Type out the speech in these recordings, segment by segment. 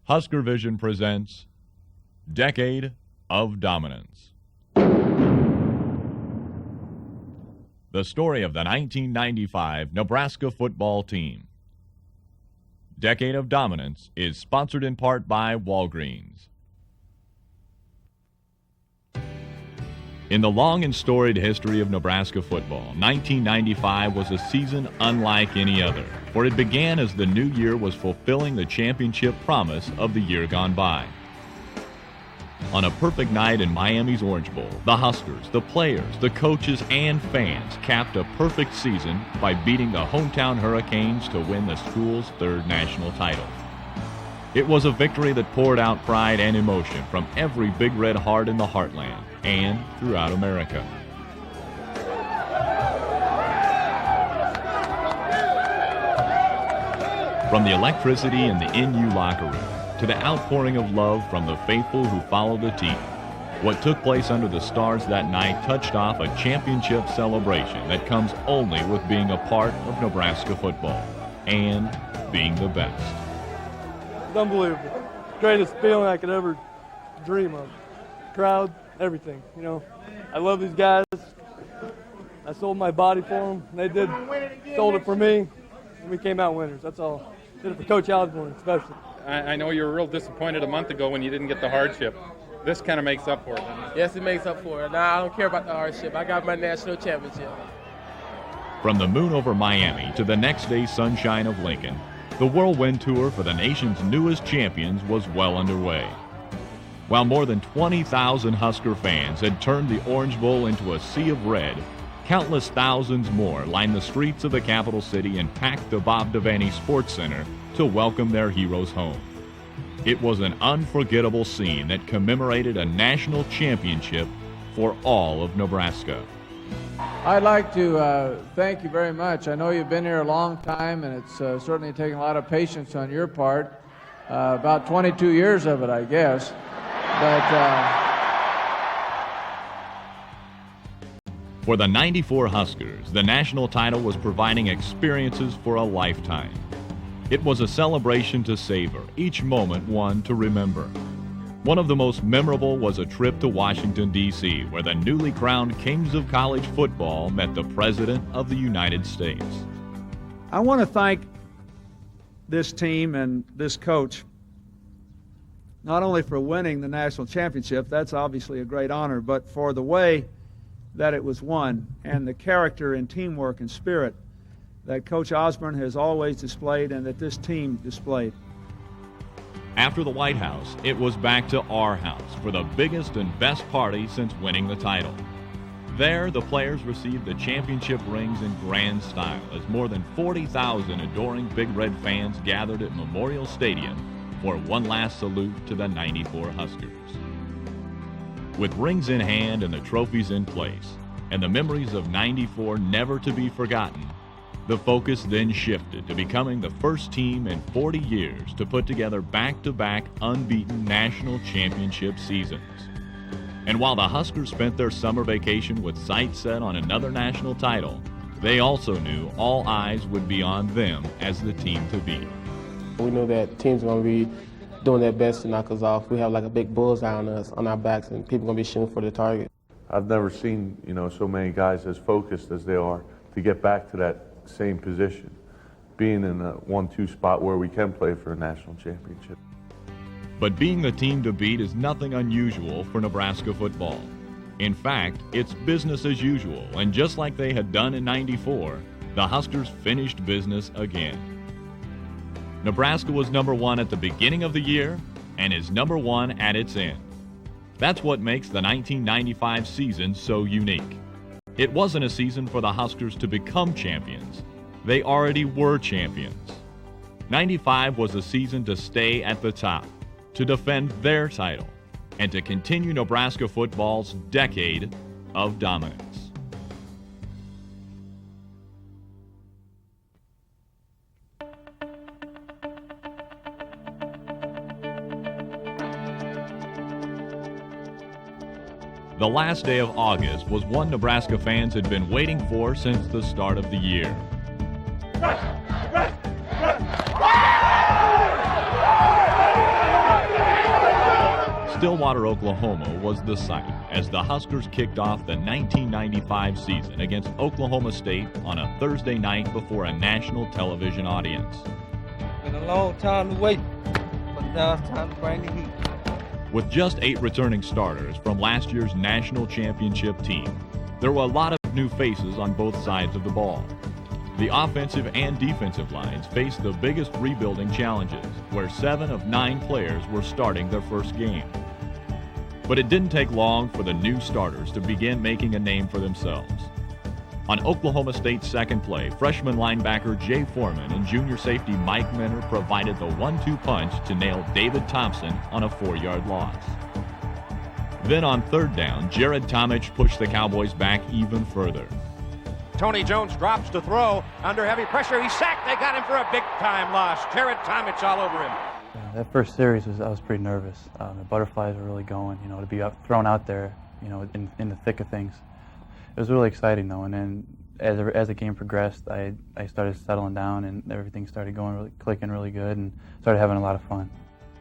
Husker Vision presents Decade of Dominance. The story of the 1995 Nebraska football team. Decade of Dominance is sponsored in part by Walgreens. In the long and storied history of Nebraska football, 1995 was a season unlike any other, for it began as the new year was fulfilling the championship promise of the year gone by. On a perfect night in Miami's Orange Bowl, the Huskers, the players, the coaches, and fans capped a perfect season by beating the hometown Hurricanes to win the school's third national title. It was a victory that poured out pride and emotion from every Big Red heart in the heartland and throughout America. From the electricity in the NU locker room to the outpouring of love from the faithful who followed the team, what took place under the stars that night touched off a championship celebration that comes only with being a part of Nebraska football and being the best. It's unbelievable. Greatest feeling I could ever dream of. Crowd, everything, you know. I love these guys. I sold my body for them. They sold it for me, and we came out winners. That's all. Did it for Coach Osborne, especially. I know you were real disappointed a month ago when you didn't get the hardship. This kind of makes up for it. Yes, it makes up for it. Now I don't care about the hardship. I got my national championship. From the moon over Miami to the next day's sunshine of Lincoln, the whirlwind tour for the nation's newest champions was well underway. While more than 20,000 Husker fans had turned the Orange Bowl into a sea of red, countless thousands more lined the streets of the capital city and packed the Bob Devaney Sports Center to welcome their heroes home. It was an unforgettable scene that commemorated a national championship for all of Nebraska. I'd like to thank you very much. I know you've been here a long time, and it's certainly taken a lot of patience on your part. About 22 years of it, I guess. For the 94 Huskers, the national title was providing experiences for a lifetime. It was a celebration to savor, each moment one to remember. One of the most memorable was a trip to Washington, D.C., where the newly crowned kings of college football met the President of the United States. I want to thank this team and this coach not only for winning the national championship, that's obviously a great honor, but for the way that it was won and the character and teamwork and spirit that Coach Osborne has always displayed and that this team displayed. After the White House, it was back to our house for the biggest and best party since winning the title. There, the players received the championship rings in grand style as more than 40,000 adoring Big Red fans gathered at Memorial Stadium for one last salute to the 94 Huskers. With rings in hand and the trophies in place, and the memories of 94 never to be forgotten, the focus then shifted to becoming the first team in 40 years to put together back-to-back unbeaten national championship seasons. And while the Huskers spent their summer vacation with sights set on another national title, they also knew all eyes would be on them as the team to beat. We knew that teams are going to be doing their best to knock us off. We have like a big bullseye on us, on our backs, and people are going to be shooting for the target. I've never seen, so many guys as focused as they are to get back to that same position, being in a 1-2 spot where we can play for a national championship. But being the team to beat is nothing unusual for Nebraska football. In fact, it's business as usual, and just like they had done in '94, the Huskers finished business again. Nebraska was number one at the beginning of the year and is number one at its end. That's what makes the 1995 season so unique. It wasn't a season for the Huskers to become champions. They already were champions. '95 was a season to stay at the top, to defend their title, and to continue Nebraska football's decade of dominance. The last day of August was one Nebraska fans had been waiting for since the start of the year. Stillwater, Oklahoma was the site as the Huskers kicked off the 1995 season against Oklahoma State on a Thursday night before a national television audience. Been a long time to wait, but now it's time to bring the heat. With just 8 returning starters from last year's national championship team, there were a lot of new faces on both sides of the ball. The offensive and defensive lines faced the biggest rebuilding challenges, where 7 of 9 players were starting their first game. But it didn't take long for the new starters to begin making a name for themselves. On Oklahoma State's second play, freshman linebacker Jay Foreman and junior safety Mike Minner provided the 1-2 punch to nail David Thompson on a 4-yard loss. Then on third down, Jared Tomich pushed the Cowboys back even further. Tony Jones drops to throw under heavy pressure. He's sacked. They got him for a big-time loss. Jared Tomich all over him. That first series I was pretty nervous. The butterflies were really going, to be thrown out there, in the thick of things. It was really exciting though, and then as the game progressed, I started settling down and everything started clicking really good and started having a lot of fun.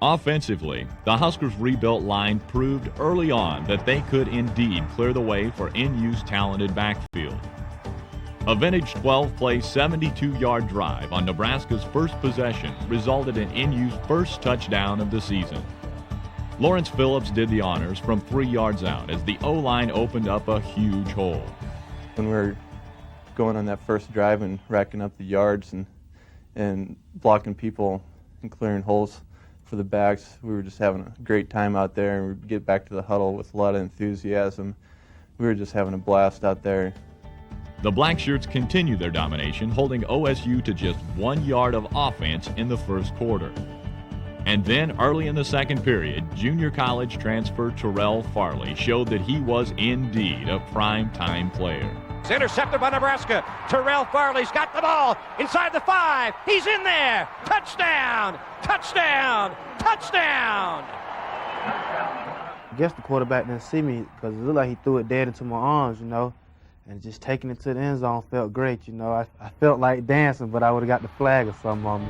Offensively, the Huskers' rebuilt line proved early on that they could indeed clear the way for NU's talented backfield. A vintage 12-play, 72-yard drive on Nebraska's first possession resulted in NU's first touchdown of the season. Lawrence Phillips did the honors from 3 yards out as the O-line opened up a huge hole. When we were going on that first drive and racking up the yards and blocking people and clearing holes for the backs, we were just having a great time out there, and we'd get back to the huddle with a lot of enthusiasm. We were just having a blast out there. The Blackshirts continued their domination, holding OSU to just 1 yard of offense in the first quarter. And then, early in the second period, junior college transfer Terrell Farley showed that he was indeed a prime-time player. It's intercepted by Nebraska. Terrell Farley's got the ball inside the 5. He's in there. Touchdown! Touchdown! Touchdown! I guess the quarterback didn't see me because it looked like he threw it dead into my arms, and just taking it to the end zone felt great, I felt like dancing, but I would have got the flag or something on me.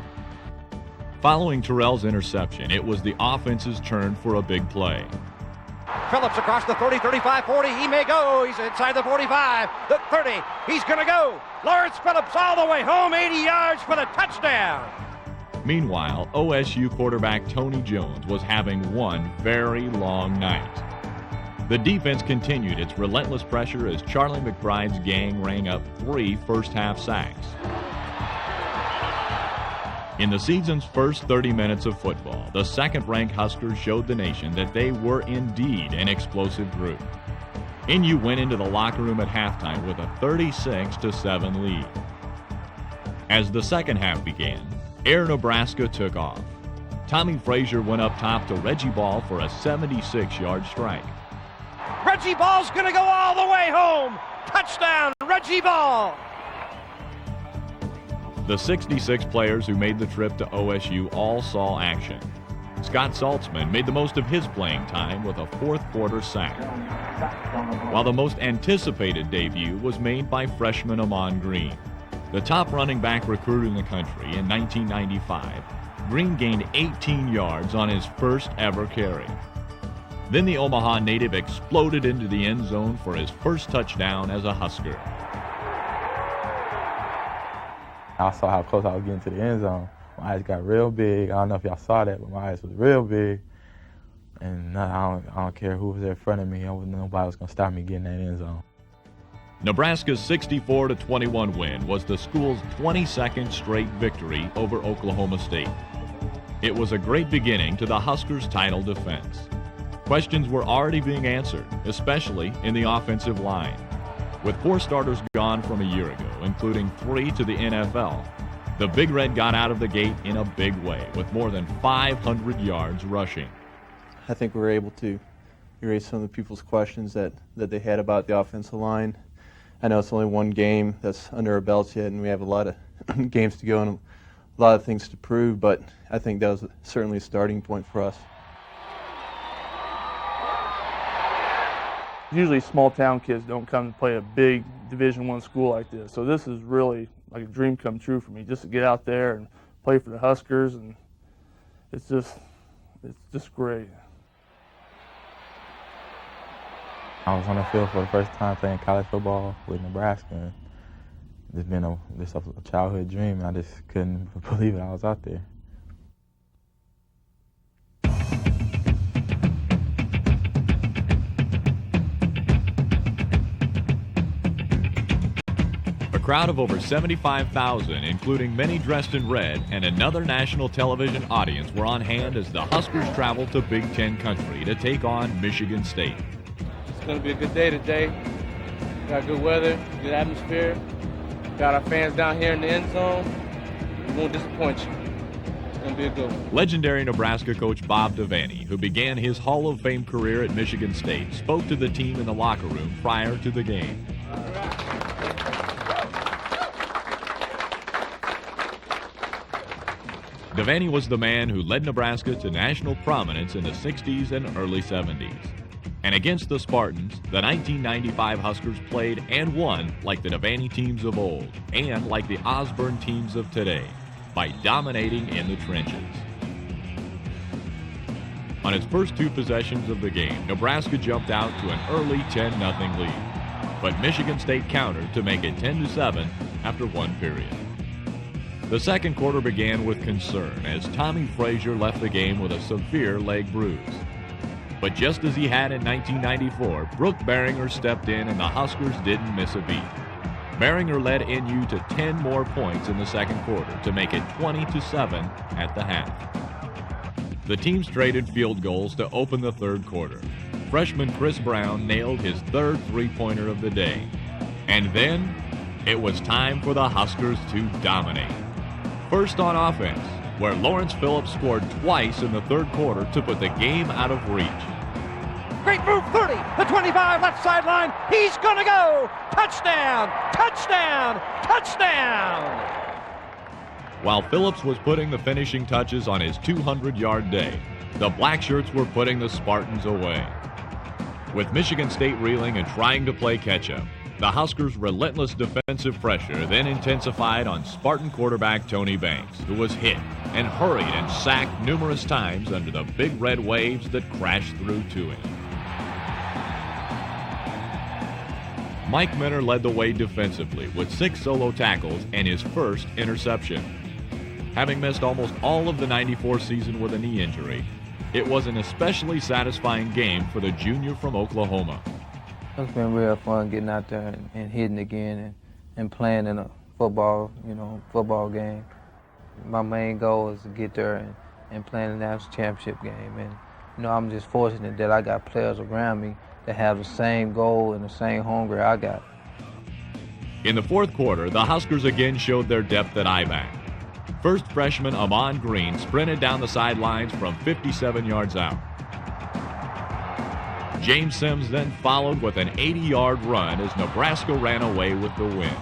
Following Terrell's interception, it was the offense's turn for a big play. Phillips across the 30, 35, 40. He may go. He's inside the 45, the 30. He's going to go. Lawrence Phillips all the way home, 80 yards for the touchdown. Meanwhile, OSU quarterback Tony Jones was having one very long night. The defense continued its relentless pressure as Charlie McBride's gang rang up 3 first-half sacks. In the season's first 30 minutes of football, the second-ranked Huskers showed the nation that they were indeed an explosive group. NU went into the locker room at halftime with a 36-7 lead. As the second half began, Air Nebraska took off. Tommy Frazier went up top to Reggie Ball for a 76-yard strike. Reggie Ball's going to go all the way home. Touchdown, Reggie Ball. The 66 players who made the trip to OSU all saw action. Scott Saltzman made the most of his playing time with a fourth-quarter sack, while the most anticipated debut was made by freshman Amon Green. The top running back recruit in the country in 1995, Green gained 18 yards on his first ever carry. Then the Omaha native exploded into the end zone for his first touchdown as a Husker. I saw how close I was getting to the end zone. My eyes got real big. I don't know if y'all saw that, but my eyes was real big. And I don't care who was there in front of me. Nobody was going to stop me getting that end zone. Nebraska's 64-21 win was the school's 22nd straight victory over Oklahoma State. It was a great beginning to the Huskers' title defense. Questions were already being answered, especially in the offensive line. With 4 starters gone from a year ago, including 3 to the NFL, the Big Red got out of the gate in a big way with more than 500 yards rushing. I think we were able to erase some of the people's questions that they had about the offensive line. I know it's only one game that's under our belts yet, and we have a lot of games to go and a lot of things to prove, but I think that was certainly a starting point for us. Usually small-town kids don't come to play a big Division I school like this, so this is really like a dream come true for me, just to get out there and play for the Huskers, and it's just great. I was on the field for the first time playing college football with Nebraska. And it's been a childhood dream. I just couldn't believe it. I was out there. A crowd of over 75,000, including many dressed in red, and another national television audience were on hand as the Huskers traveled to Big Ten country to take on Michigan State. It's going to be a good day today. Got good weather, good atmosphere. Got our fans down here in the end zone. We won't disappoint you. It's going to be a good one. Legendary Nebraska coach Bob Devaney, who began his Hall of Fame career at Michigan State, spoke to the team in the locker room prior to the game. Devaney was the man who led Nebraska to national prominence in the 60s and early 70s. And against the Spartans, the 1995 Huskers played and won like the Devaney teams of old and like the Osborne teams of today by dominating in the trenches. On its first two possessions of the game, Nebraska jumped out to an early 10-0 lead. But Michigan State countered to make it 10-7 after one period. The second quarter began with concern as Tommy Frazier left the game with a severe leg bruise. But just as he had in 1994, Brooke Behringer stepped in and the Huskers didn't miss a beat. Behringer led NU to 10 more points in the second quarter to make it 20-7 at the half. The teams traded field goals to open the third quarter. Freshman Chris Brown nailed his third three-pointer of the day. And then it was time for the Huskers to dominate. First on offense, where Lawrence Phillips scored twice in the third quarter to put the game out of reach. Great move, 30, the 25, left sideline. He's going to go. Touchdown, touchdown, touchdown. While Phillips was putting the finishing touches on his 200-yard day, the Blackshirts were putting the Spartans away. With Michigan State reeling and trying to play catch-up, the Huskers' relentless defensive pressure then intensified on Spartan quarterback Tony Banks, who was hit and hurried and sacked numerous times under the big red waves that crashed through to him. Mike Minner led the way defensively with 6 solo tackles and his first interception. Having missed almost all of the '94 season with a knee injury, it was an especially satisfying game for the junior from Oklahoma. It's been real fun getting out there and hitting again and playing in a football game. My main goal is to get there and play in the national championship game. And, I'm just fortunate that I got players around me that have the same goal and the same hunger I got. In the fourth quarter, the Huskers again showed their depth at I-back. First freshman Amon Green sprinted down the sidelines from 57 yards out. James Sims then followed with an 80-yard run as Nebraska ran away with the win.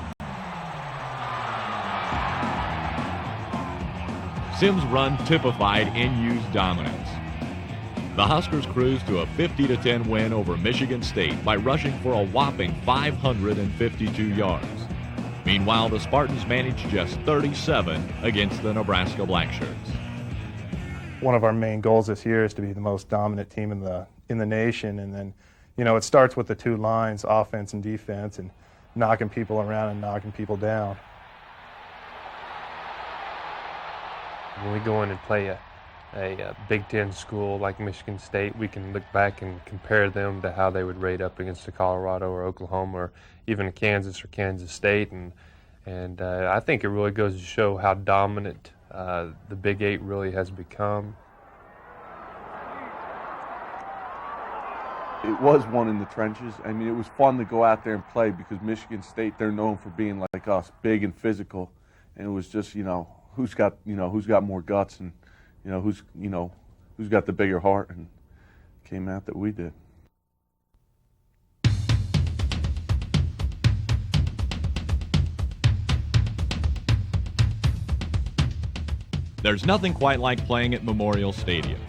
Sims' run typified NU's dominance. The Huskers cruised to a 50-10 win over Michigan State by rushing for a whopping 552 yards. Meanwhile, the Spartans managed just 37 against the Nebraska Blackshirts. One of our main goals this year is to be the most dominant team in the nation, and then, it starts with the two lines, offense and defense, and knocking people around and knocking people down. When we go in and play a Big Ten school like Michigan State, we can look back and compare them to how they would rate up against a Colorado or Oklahoma or even Kansas or Kansas State, and I think it really goes to show how dominant the Big Eight really has become. It was one in the trenches. I mean, it was fun to go out there and play because Michigan State, they're known for being like us, big and physical, and it was just, who's got more guts and who's got the bigger heart, and it came out that we did. There's nothing quite like playing at Memorial Stadium,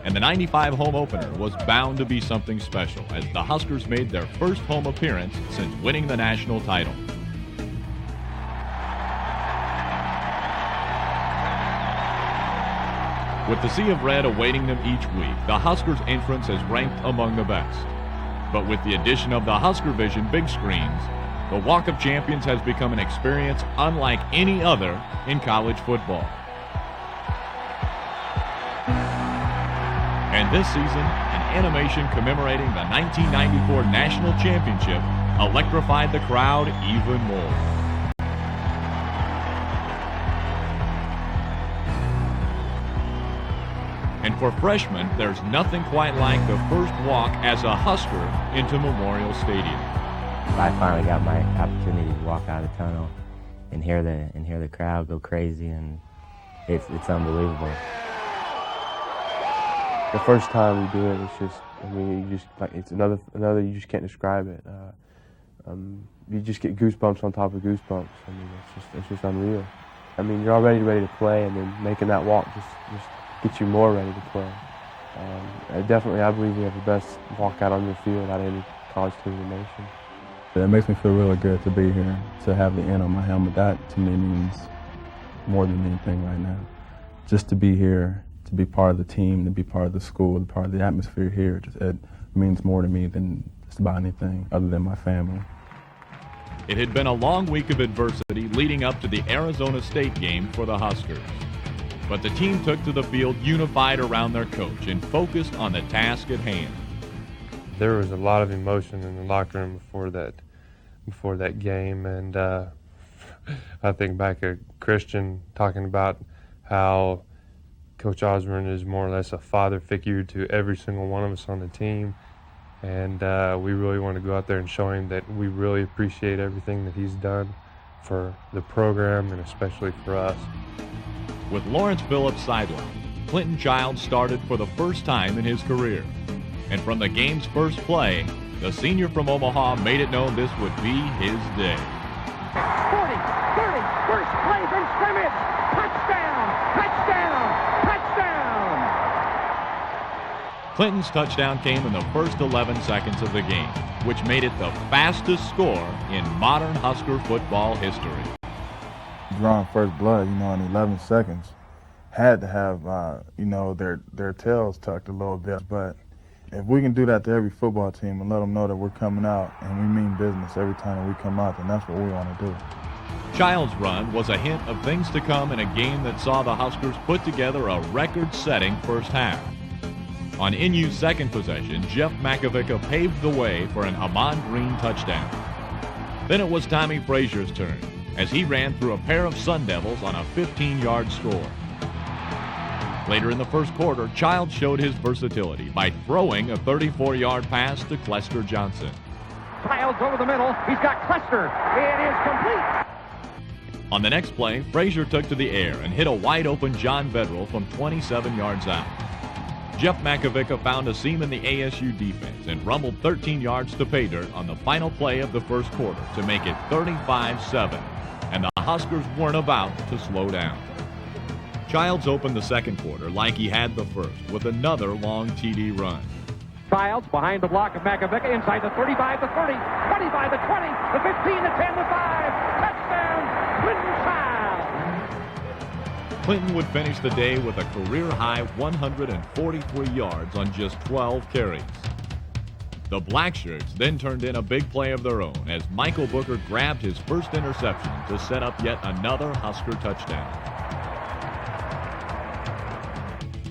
and the '95 home opener was bound to be something special as the Huskers made their first home appearance since winning the national title. With the sea of red awaiting them each week, the Huskers' entrance has ranked among the best. But with the addition of the Husker Vision big screens, the Walk of Champions has become an experience unlike any other in college football. And this season, an animation commemorating the 1994 National Championship electrified the crowd even more. And for freshmen, there's nothing quite like the first walk as a Husker into Memorial Stadium. I finally got my opportunity to walk out of the tunnel and hear the crowd go crazy, and it's unbelievable. The first time we do it, it's just, I mean, you just like it's another you just can't describe it. You just get goosebumps on top of goosebumps. I mean, it's just unreal. I mean, you're already ready to play, and then making that walk just gets you more ready to play. Definitely, I believe we have the best walkout on the field out of any college team in the nation. It makes me feel really good to be here, to have the N on my helmet. That to me means more than anything right now. Just to be here, to be part of the team, to be part of the school, to be part of the atmosphere here, it means more to me than just about anything other than my family. It had been a long week of adversity leading up to the Arizona State game for the Huskers. But the team took to the field unified around their coach and focused on the task at hand. There was a lot of emotion in the locker room before that game, and I think back at Christian talking about how Coach Osborne is more or less a father figure to every single one of us on the team, and we really want to go out there and show him that we really appreciate everything that he's done for the program and especially for us. With Lawrence Phillips sidelined, Clinton Childs started for the first time in his career. And from the game's first play, the senior from Omaha made it known this would be his day. 40, 30, first play from scrimmage. Touchdown, touchdown, touchdown. Clinton's touchdown came in the first 11 seconds of the game, which made it the fastest score in modern Husker football history. Drawing first blood, in 11 seconds, had to have, their tails tucked a little bit. But if we can do that to every football team and let them know that we're coming out and we mean business every time that we come out, then that's what we want to do. Child's run was a hint of things to come in a game that saw the Huskers put together a record-setting first half. On NU's second possession, Jeff Makovica paved the way for an Ahman Green touchdown. Then it was Tommy Frazier's turn, as he ran through a pair of Sun Devils on a 15-yard score. Later in the first quarter, Childs showed his versatility by throwing a 34-yard pass to Clester Johnson. Childs over the middle. He's got Clester. It is complete. On the next play, Frazier took to the air and hit a wide-open John Vedral from 27 yards out. Jeff Makovica found a seam in the ASU defense and rumbled 13 yards to pay dirt on the final play of the first quarter to make it 35-7. And the Huskers weren't about to slow down. Childs opened the second quarter like he had the first with another long TD run. Childs behind the block of Makovica, inside the 35 to 30, 25 to 20, the 15 to 10 to 5. Touchdown, Clinton Childs. Clinton would finish the day with a career-high 143 yards on just 12 carries. The Blackshirts then turned in a big play of their own as Michael Booker grabbed his first interception to set up yet another Husker touchdown.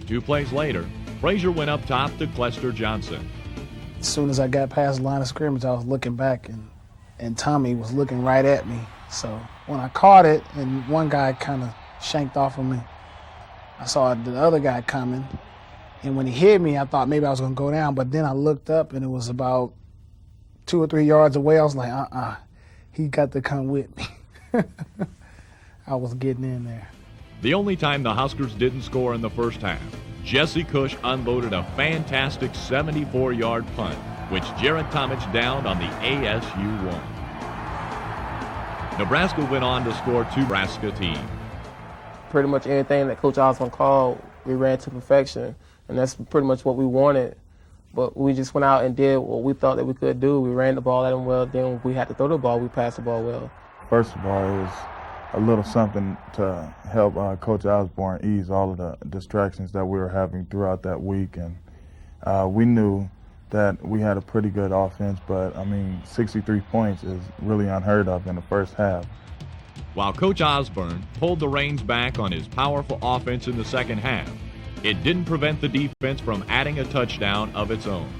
2 plays later, Frazier went up top to Clester Johnson. As soon as I got past the line of scrimmage, I was looking back, and Tommy was looking right at me. So when I caught it and one guy kind of shanked off of me, I saw the other guy coming. And when he hit me, I thought maybe I was going to go down. But then I looked up, and it was about 2 or 3 yards away. I was like, he got to come with me. I was getting in there. The only time the Huskers didn't score in the first half, Jesse Cush unloaded a fantastic 74-yard punt, which Jared Tomich downed on the ASU 1. Nebraska went on to score 2 Nebraska teams. Pretty much anything that Coach Osborne called, we ran to perfection, and that's pretty much what we wanted. But we just went out and did what we thought that we could do. We ran the ball at him well. Then when we had to throw the ball, we passed the ball well. First of all, it was a little something to help Coach Osborne ease all of the distractions that we were having throughout that week. And we knew that we had a pretty good offense, but, I mean, 63 points is really unheard of in the first half. While Coach Osborne pulled the reins back on his powerful offense in the second half, it didn't prevent the defense from adding a touchdown of its own.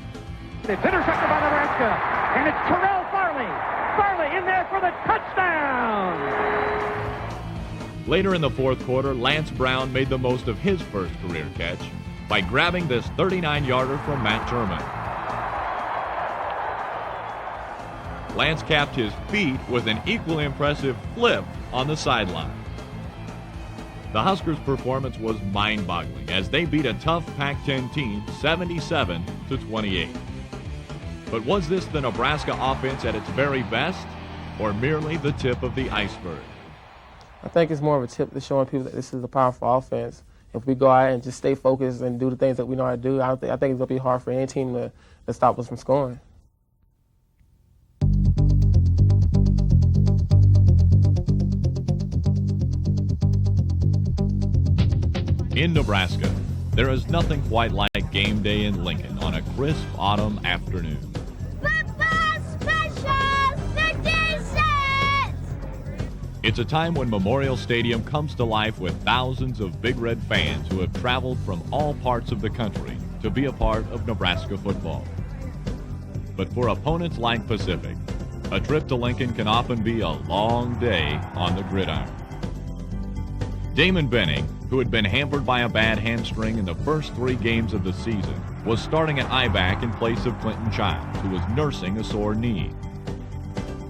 It's intercepted by Nebraska, and it's Terrell Farley. Farley in there for the touchdown! Later in the fourth quarter, Lance Brown made the most of his first career catch by grabbing this 39-yarder from Matt Turman. Lance capped his feet with an equally impressive flip on the sideline. The Huskers' performance was mind-boggling as they beat a tough Pac-10 team 77-28. But was this the Nebraska offense at its very best, or merely the tip of the iceberg? I think it's more of a tip to showing people that this is a powerful offense. If we go out and just stay focused and do the things that we know how to do, I think it's going to be hard for any team to stop us from scoring. In Nebraska, there is nothing quite like game day in Lincoln on a crisp autumn afternoon. It's a time when Memorial Stadium comes to life with thousands of Big Red fans who have traveled from all parts of the country to be a part of Nebraska football. But for opponents like Pacific, a trip to Lincoln can often be a long day on the gridiron. Damon Benning, who had been hampered by a bad hamstring in the first 3 games of the season, was starting at I-back in place of Clinton Childs, who was nursing a sore knee.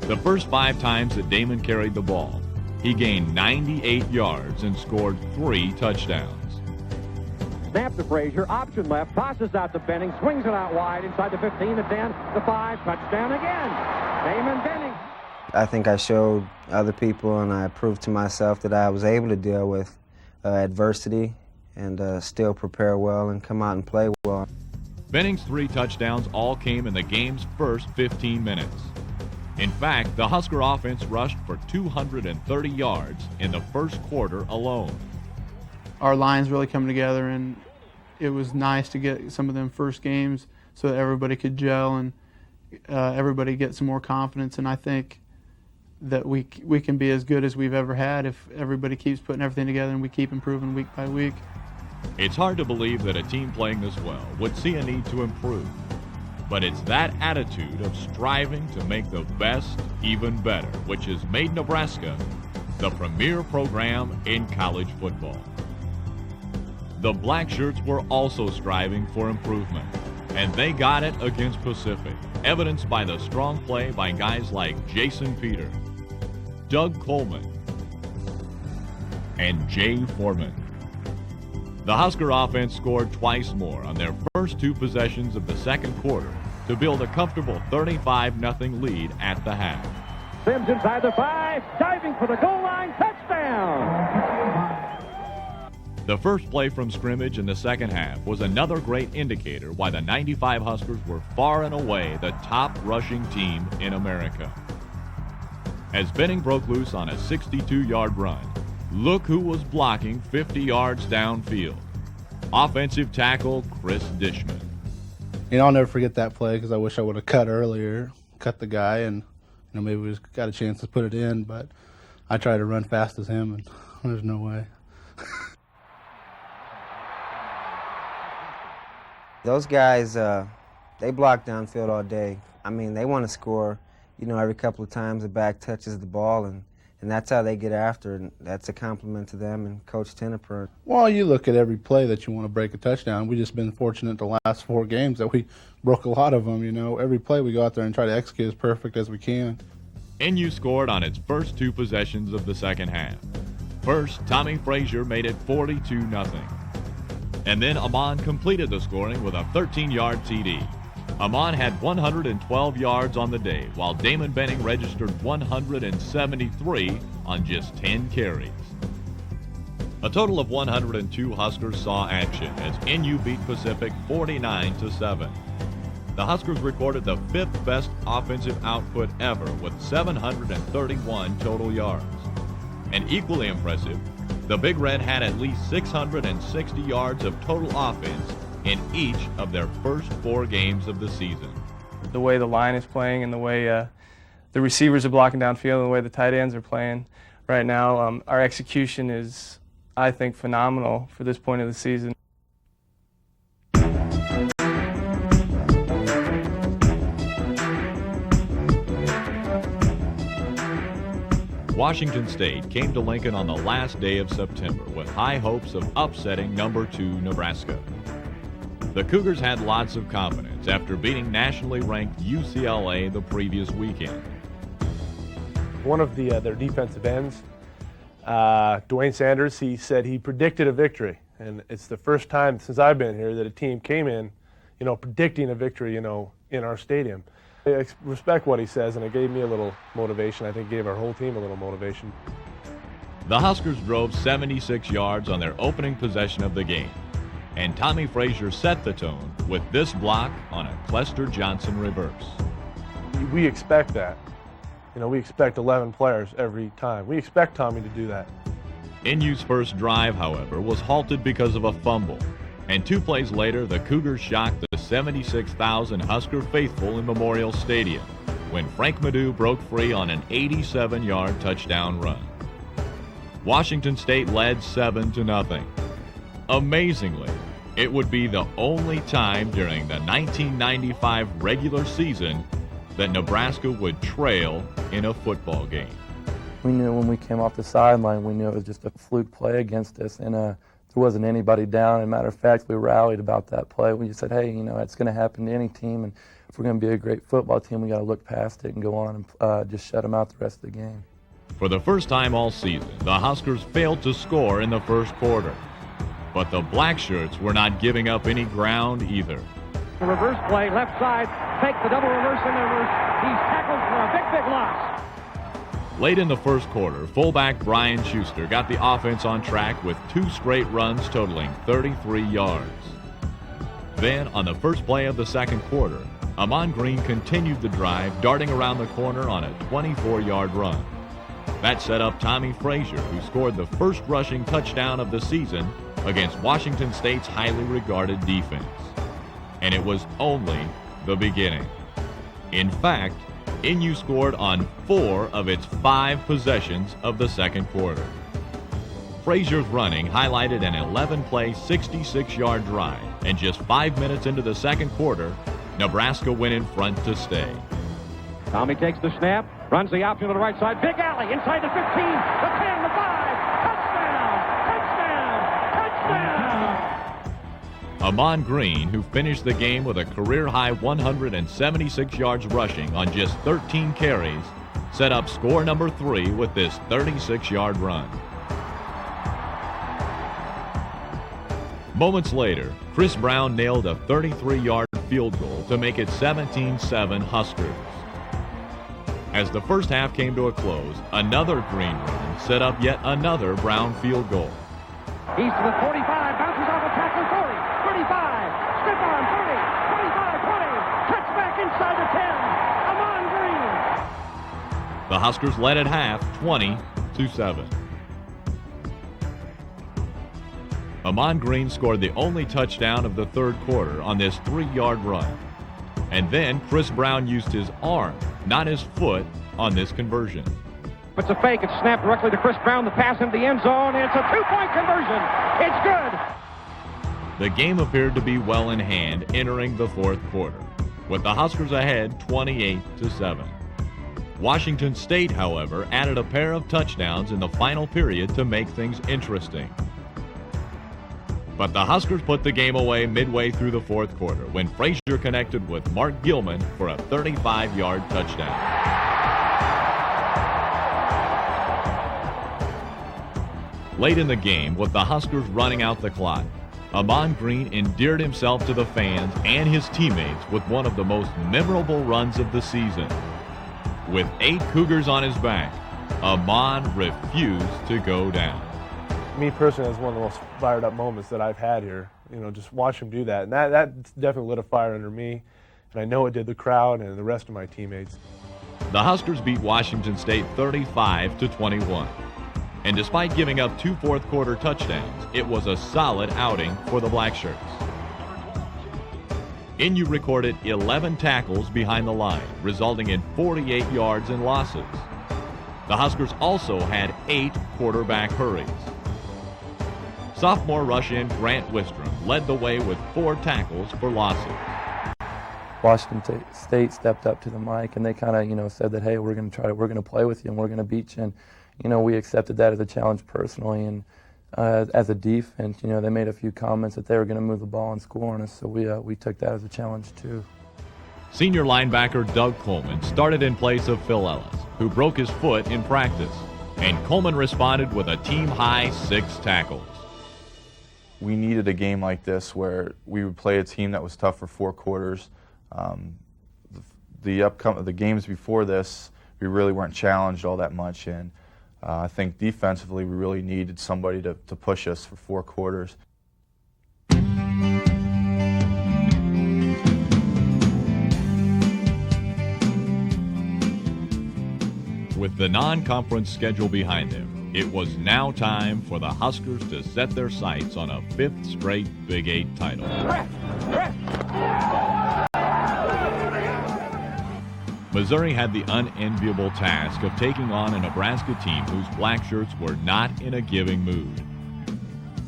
The first 5 times that Damon carried the ball, he gained 98 yards and scored 3 touchdowns. Snap to Frazier, option left, tosses out to Benning, swings it out wide inside the 15, the 10, the 5, touchdown again. Damon Benning. I think I showed other people and I proved to myself that I was able to deal with adversity and still prepare well and come out and play well. Benning's 3 touchdowns all came in the game's first 15 minutes. In fact, the Husker offense rushed for 230 yards in the first quarter alone. Our lines really come together, and it was nice to get some of them first games so that everybody could gel and everybody get some more confidence. And I think that we can be as good as we've ever had if everybody keeps putting everything together and we keep improving week by week. It's hard to believe that a team playing this well would see a need to improve. But it's that attitude of striving to make the best even better, which has made Nebraska the premier program in college football. The Black Shirts were also striving for improvement, and they got it against Pacific, evidenced by the strong play by guys like Jason Peter, Doug Coleman, and Jay Foreman. The Husker offense scored twice more on their first 2 possessions of the second quarter to build a comfortable 35-0 lead at the half. Sims inside the 5, diving for the goal line, touchdown! The first play from scrimmage in the second half was another great indicator why the 95 Huskers were far and away the top rushing team in America. As Benning broke loose on a 62-yard run, look who was blocking 50 yards downfield. Offensive tackle Chris Dishman. You know, I'll never forget that play because I wish I would have cut earlier, cut the guy, and maybe we just got a chance to put it in, but I tried to run fast as him, and there's no way. Those guys, they block downfield all day. I mean, they want to score, every couple of times the back touches the ball, and that's how they get after it. And that's a compliment to them and Coach Tenneper. Well, you look at every play that you want to break a touchdown. We've just been fortunate the last 4 games that we broke a lot of them, Every play we go out there and try to execute as perfect as we can. NU scored on its first 2 possessions of the second half. First, Tommy Frazier made it 42-0. And then Amon completed the scoring with a 13-yard TD. Amon had 112 yards on the day, while Damon Benning registered 173 on just 10 carries. A total of 102 Huskers saw action as NU beat Pacific 49-7. The Huskers recorded the 5th best offensive output ever with 731 total yards. And equally impressive, the Big Red had at least 660 yards of total offense in each of their first 4 games of the season. The way the line is playing and the way the receivers are blocking downfield and the way the tight ends are playing right now, our execution is, I think, phenomenal for this point of the season. Washington State came to Lincoln on the last day of September with high hopes of upsetting number 2 Nebraska. The Cougars had lots of confidence after beating nationally ranked UCLA the previous weekend. One of their defensive ends, Dwayne Sanders, he said he predicted a victory. And it's the first time since I've been here that a team came in, predicting a victory, in our stadium. I respect what he says, and it gave me a little motivation. I think it gave our whole team a little motivation. The Huskers drove 76 yards on their opening possession of the game, and Tommy Frazier set the tone with this block on a Clester Johnson reverse. We expect that. We expect 11 players every time. We expect Tommy to do that. NU's first drive, however, was halted because of a fumble. And 2 plays later, the Cougars shocked the 76,000 Husker faithful in Memorial Stadium when Frank Madu broke free on an 87-yard touchdown run. Washington State led 7-0. Amazingly, it would be the only time during the 1995 regular season that Nebraska would trail in a football game. We knew when we came off the sideline, we knew it was just a fluke play against us, and there wasn't anybody down. As a matter of fact, we rallied about that play. We just said, hey, it's going to happen to any team, and if we're going to be a great football team, we got to look past it and go on and just shut them out the rest of the game. For the first time all season, the Huskers failed to score in the first quarter. But the Blackshirts were not giving up any ground either. The reverse play, left side, fake the double reverse in the reverse. He's tackled for a big loss. Late in the first quarter, fullback Brian Schuster got the offense on track with 2 straight runs totaling 33 yards. Then, on the first play of the second quarter, Amon Green continued the drive, darting around the corner on a 24-yard run. That set up Tommy Frazier, who scored the first rushing touchdown of the season against Washington State's highly regarded defense. And it was only the beginning. In fact, NU scored on 4 of its 5 possessions of the second quarter. Frazier's running highlighted an 11-play, 66-yard drive, and just 5 minutes into the second quarter, Nebraska went in front to stay. Tommy takes the snap, runs the option to the right side, big alley, inside the 15, the 10, the 5, touchdown! Amon Green, who finished the game with a career-high 176 yards rushing on just 13 carries, set up score number 3 with this 36-yard run. Moments later, Chris Brown nailed a 33-yard field goal to make it 17-7 Huskers. As the first half came to a close, another Green run set up yet another Brown field goal. He's to the 45, bounces off a tackler, 40, 35, stiff arm, 30, 25, 20, touchback inside the 10, Amon Green. The Huskers led at half 20-7. Amon Green scored the only touchdown of the third quarter on this 3-yard run. And then Chris Brown used his arm, not his foot, on this conversion. It's a fake. It's snapped directly to Chris Brown. The pass into the end zone. And it's a 2-point conversion. It's good. The game appeared to be well in hand entering the fourth quarter, with the Huskers ahead 28-7. Washington State, however, added a pair of touchdowns in the final period to make things interesting. But the Huskers put the game away midway through the fourth quarter when Frazier connected with Mark Gilman for a 35-yard touchdown. Late in the game, with the Huskers running out the clock, Amon Green endeared himself to the fans and his teammates with one of the most memorable runs of the season. With 8 Cougars on his back, Amon refused to go down. Me personally, it's one of the most fired up moments that I've had here. Just watch him do that. And that definitely lit a fire under me. And I know it did the crowd and the rest of my teammates. The Huskers beat Washington State 35-21. And despite giving up 2 fourth-quarter touchdowns, it was a solid outing for the Blackshirts. NU recorded 11 tackles behind the line, resulting in 48 yards and losses. The Huskers also had 8 quarterback hurries. Sophomore rush-in Grant Wistrom led the way with 4 tackles for losses. Washington State stepped up to the mic and they kind of, said that, hey, we're going to play with you and we're going to beat you. And, we accepted that as a challenge personally. And as a defense, they made a few comments that they were going to move the ball and score on us. So we took that as a challenge too. Senior linebacker Doug Coleman started in place of Phil Ellis, who broke his foot in practice. And Coleman responded with a team-high 6 tackles. We needed a game like this where we would play a team that was tough for 4 quarters. The games before this, we really weren't challenged all that much, and I think defensively we really needed somebody to push us for 4 quarters. With the non-conference schedule behind them, it was now time for the Huskers to set their sights on a 5th straight Big 8 title. Missouri had the unenviable task of taking on a Nebraska team whose black shirts were not in a giving mood.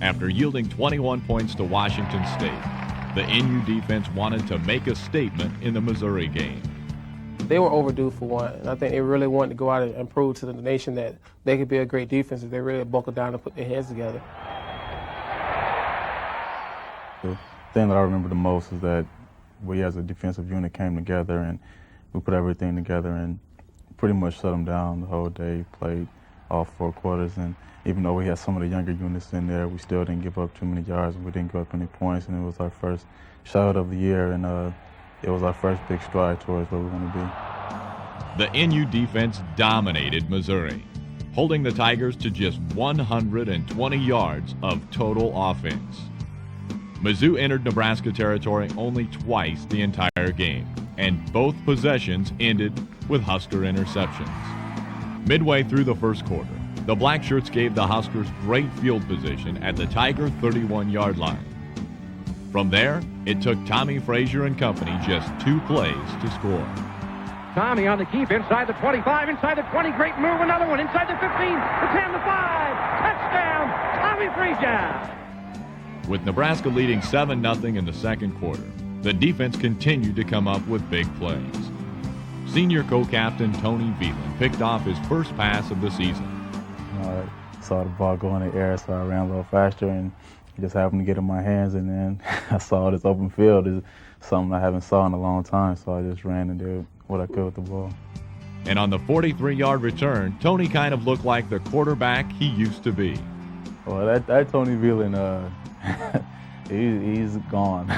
After yielding 21 points to Washington State, the NU defense wanted to make a statement in the Missouri game. They were overdue for one, and I think they really wanted to go out and prove to the nation that they could be a great defense if they really buckled down and put their heads together. The thing that I remember the most is that we as a defensive unit came together and we put everything together and pretty much shut them down the whole day, played all 4 quarters, and even though we had some of the younger units in there, we still didn't give up too many yards and we didn't give up any points, and it was our first shutout of the year, and it was our first big stride towards where we want to be. The NU defense dominated Missouri, holding the Tigers to just 120 yards of total offense. Mizzou entered Nebraska territory only twice the entire game, and both possessions ended with Husker interceptions. Midway through the first quarter, the Blackshirts gave the Huskers great field position at the Tiger 31-yard line. From there, it took Tommy Frazier and company just 2 plays to score. Tommy on the keep, inside the 25, inside the 20, great move, another one, inside the 15, the 10, the 5, touchdown, Tommy Frazier! With Nebraska leading 7-0 in the second quarter, the defense continued to come up with big plays. Senior co-captain Tony Veland picked off his first pass of the season. I saw the ball go in the air, so I ran a little faster and it just happened to get in my hands, and then I saw this open field. It's something I haven't saw in a long time, so I just ran and did what I could with the ball. And on the 43-yard return, Tony kind of looked like the quarterback he used to be. Well, that Tony Veland, he's gone.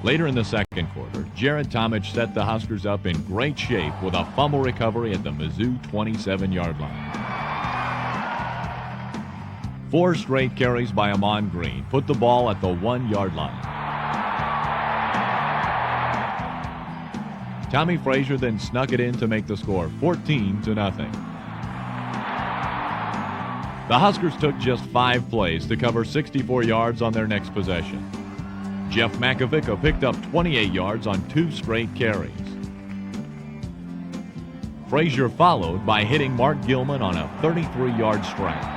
Later in the second quarter, Jared Tomich set the Huskers up in great shape with a fumble recovery at the Mizzou 27-yard line. 4 straight carries by Amon Green put the ball at the 1-yard line. Tommy Frazier then snuck it in to make the score 14-0. The Huskers took just 5 plays to cover 64 yards on their next possession. Jeff Makovica picked up 28 yards on 2 straight carries. Frazier followed by hitting Mark Gilman on a 33-yard strike.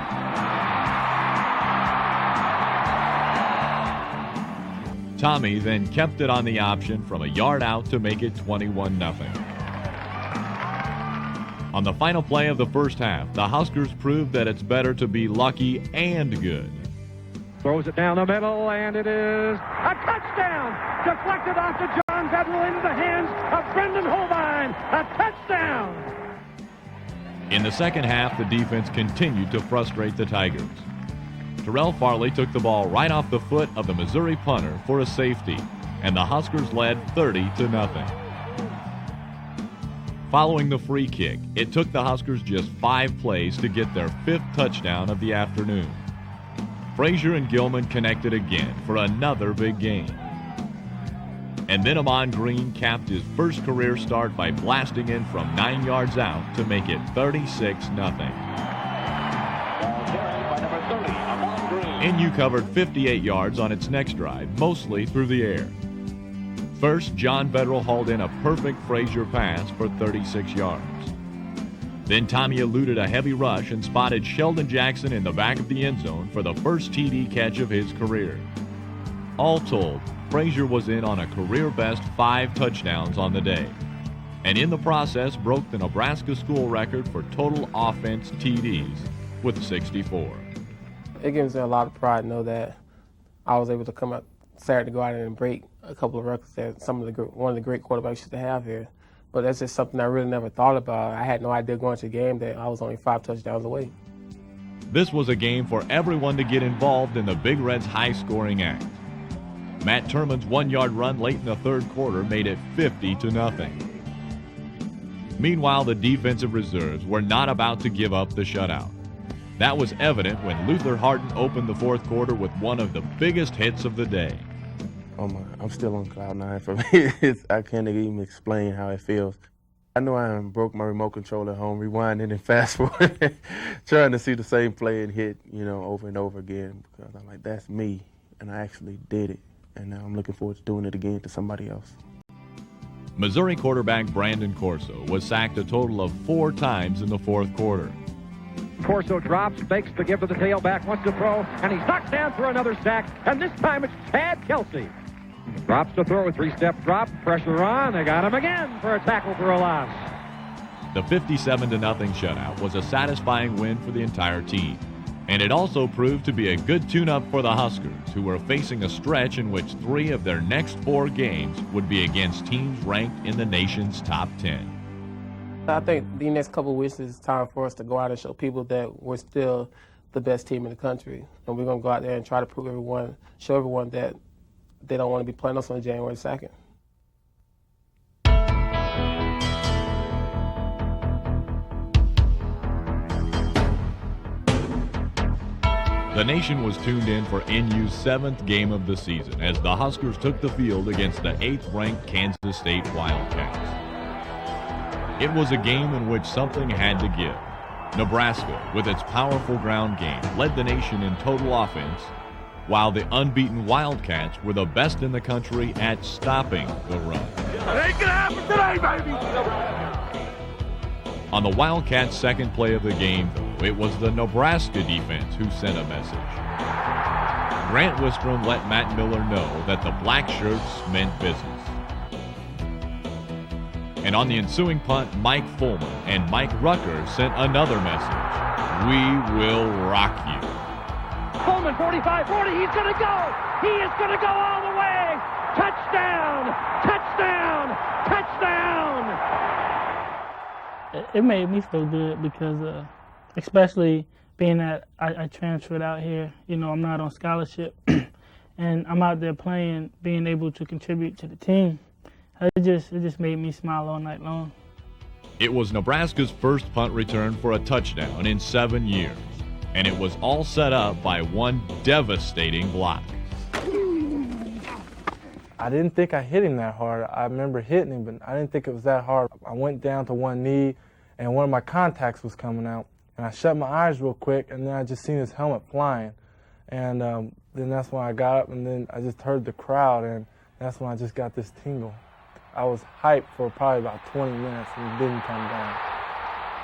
Tommy then kept it on the option from a yard out to make it 21-0. On the final play of the first half, the Huskers proved that it's better to be lucky and good. Throws it down the middle, and it is a touchdown! Deflected off to John Bedwell into the hands of Brendan Holbein. A touchdown! In the second half, the defense continued to frustrate the Tigers. Terrell Farley took the ball right off the foot of the Missouri punter for a safety, and the Huskers led 30-0. Following the free kick, it took the Huskers just 5 plays to get their 5th touchdown of the afternoon. Frazier and Gilman connected again for another big game. And then Amon Green capped his first career start by blasting in from 9 yards out to make it 36-0. NU covered 58 yards on its next drive, mostly through the air. First, John Vedral hauled in a perfect Frazier pass for 36 yards. Then Tommy eluded a heavy rush and spotted Sheldon Jackson in the back of the end zone for the first TD catch of his career. All told, Frazier was in on a career-best 5 touchdowns on the day, and in the process broke the Nebraska school record for total offense TDs with 64. It gives me a lot of pride to know that I was able to come out Saturday to go out and break a couple of records that one of the great quarterbacks used to have here. But that's just something I really never thought about. I had no idea going to the game that I was only 5 touchdowns away. This was a game for everyone to get involved in the Big Red's high-scoring act. Matt Turman's 1-yard run late in the third quarter made it 50-0. Meanwhile, the defensive reserves were not about to give up the shutout. That was evident when Luther Harden opened the fourth quarter with one of the biggest hits of the day. Oh my, I'm still on cloud 9 for me. I can't even explain how it feels. I know I broke my remote control at home, rewinding and fast forwarding, trying to see the same play and hit, over and over again, because I'm like, that's me, and I actually did it. And now I'm looking forward to doing it again to somebody else. Missouri quarterback Brandon Corso was sacked a total of 4 times in the fourth quarter. Corso drops, fakes the give to the tailback, wants to throw, and he's knocked down for another sack, and this time it's Tad Kelsey. Drops to throw, a 3-step drop, pressure on, they got him again for a tackle for a loss. The 57-0 shutout was a satisfying win for the entire team, and it also proved to be a good tune-up for the Huskers, who were facing a stretch in which 3 of their next 4 games would be against teams ranked in the nation's top 10. I think the next couple of weeks is time for us to go out and show people that we're still the best team in the country. And we're going to go out there and try to show everyone that they don't want to be playing us on January 2nd. The nation was tuned in for NU's 7th game of the season as the Huskers took the field against the 8th-ranked Kansas State Wildcats. It was a game in which something had to give. Nebraska, with its powerful ground game, led the nation in total offense, while the unbeaten Wildcats were the best in the country at stopping the run. It ain't gonna happen today, baby! On the Wildcats' second play of the game, though, it was the Nebraska defense who sent a message. Grant Wistrom let Matt Miller know that the black shirts meant business. And on the ensuing punt, Mike Fullman and Mike Rucker sent another message. We will rock you. Fullman, 45-40, he's gonna go! He is gonna go all the way! Touchdown! Touchdown! Touchdown! It made me feel good because, especially being that I transferred out here, I'm not on scholarship, and I'm out there playing, being able to contribute to the team. It just made me smile all night long. It was Nebraska's first punt return for a touchdown in 7 years, and it was all set up by one devastating block. I didn't think I hit him that hard. I remember hitting him, but I didn't think it was that hard. I went down to one knee, and one of my contacts was coming out, and I shut my eyes real quick, and then I just seen his helmet flying. And then that's when I got up, and then I just heard the crowd, and that's when I just got this tingle. I was hyped for probably about 20 minutes, and it didn't come down.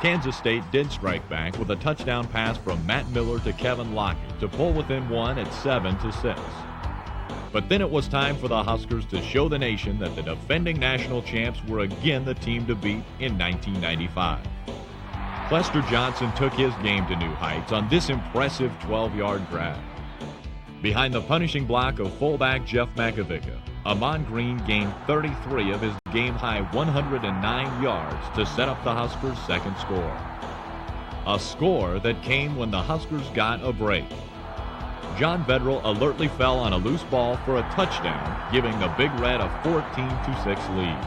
Kansas State did strike back with a touchdown pass from Matt Miller to Kevin Lockett to pull within 1 at 7-6. But then it was time for the Huskers to show the nation that the defending national champs were again the team to beat in 1995. Lester Johnson took his game to new heights on this impressive 12-yard grab. Behind the punishing block of fullback Jeff Makovica, Amon Green gained 33 of his game-high 109 yards to set up the Huskers' second score. A score that came when the Huskers got a break. John Vedral alertly fell on a loose ball for a touchdown, giving the Big Red a 14-6 lead.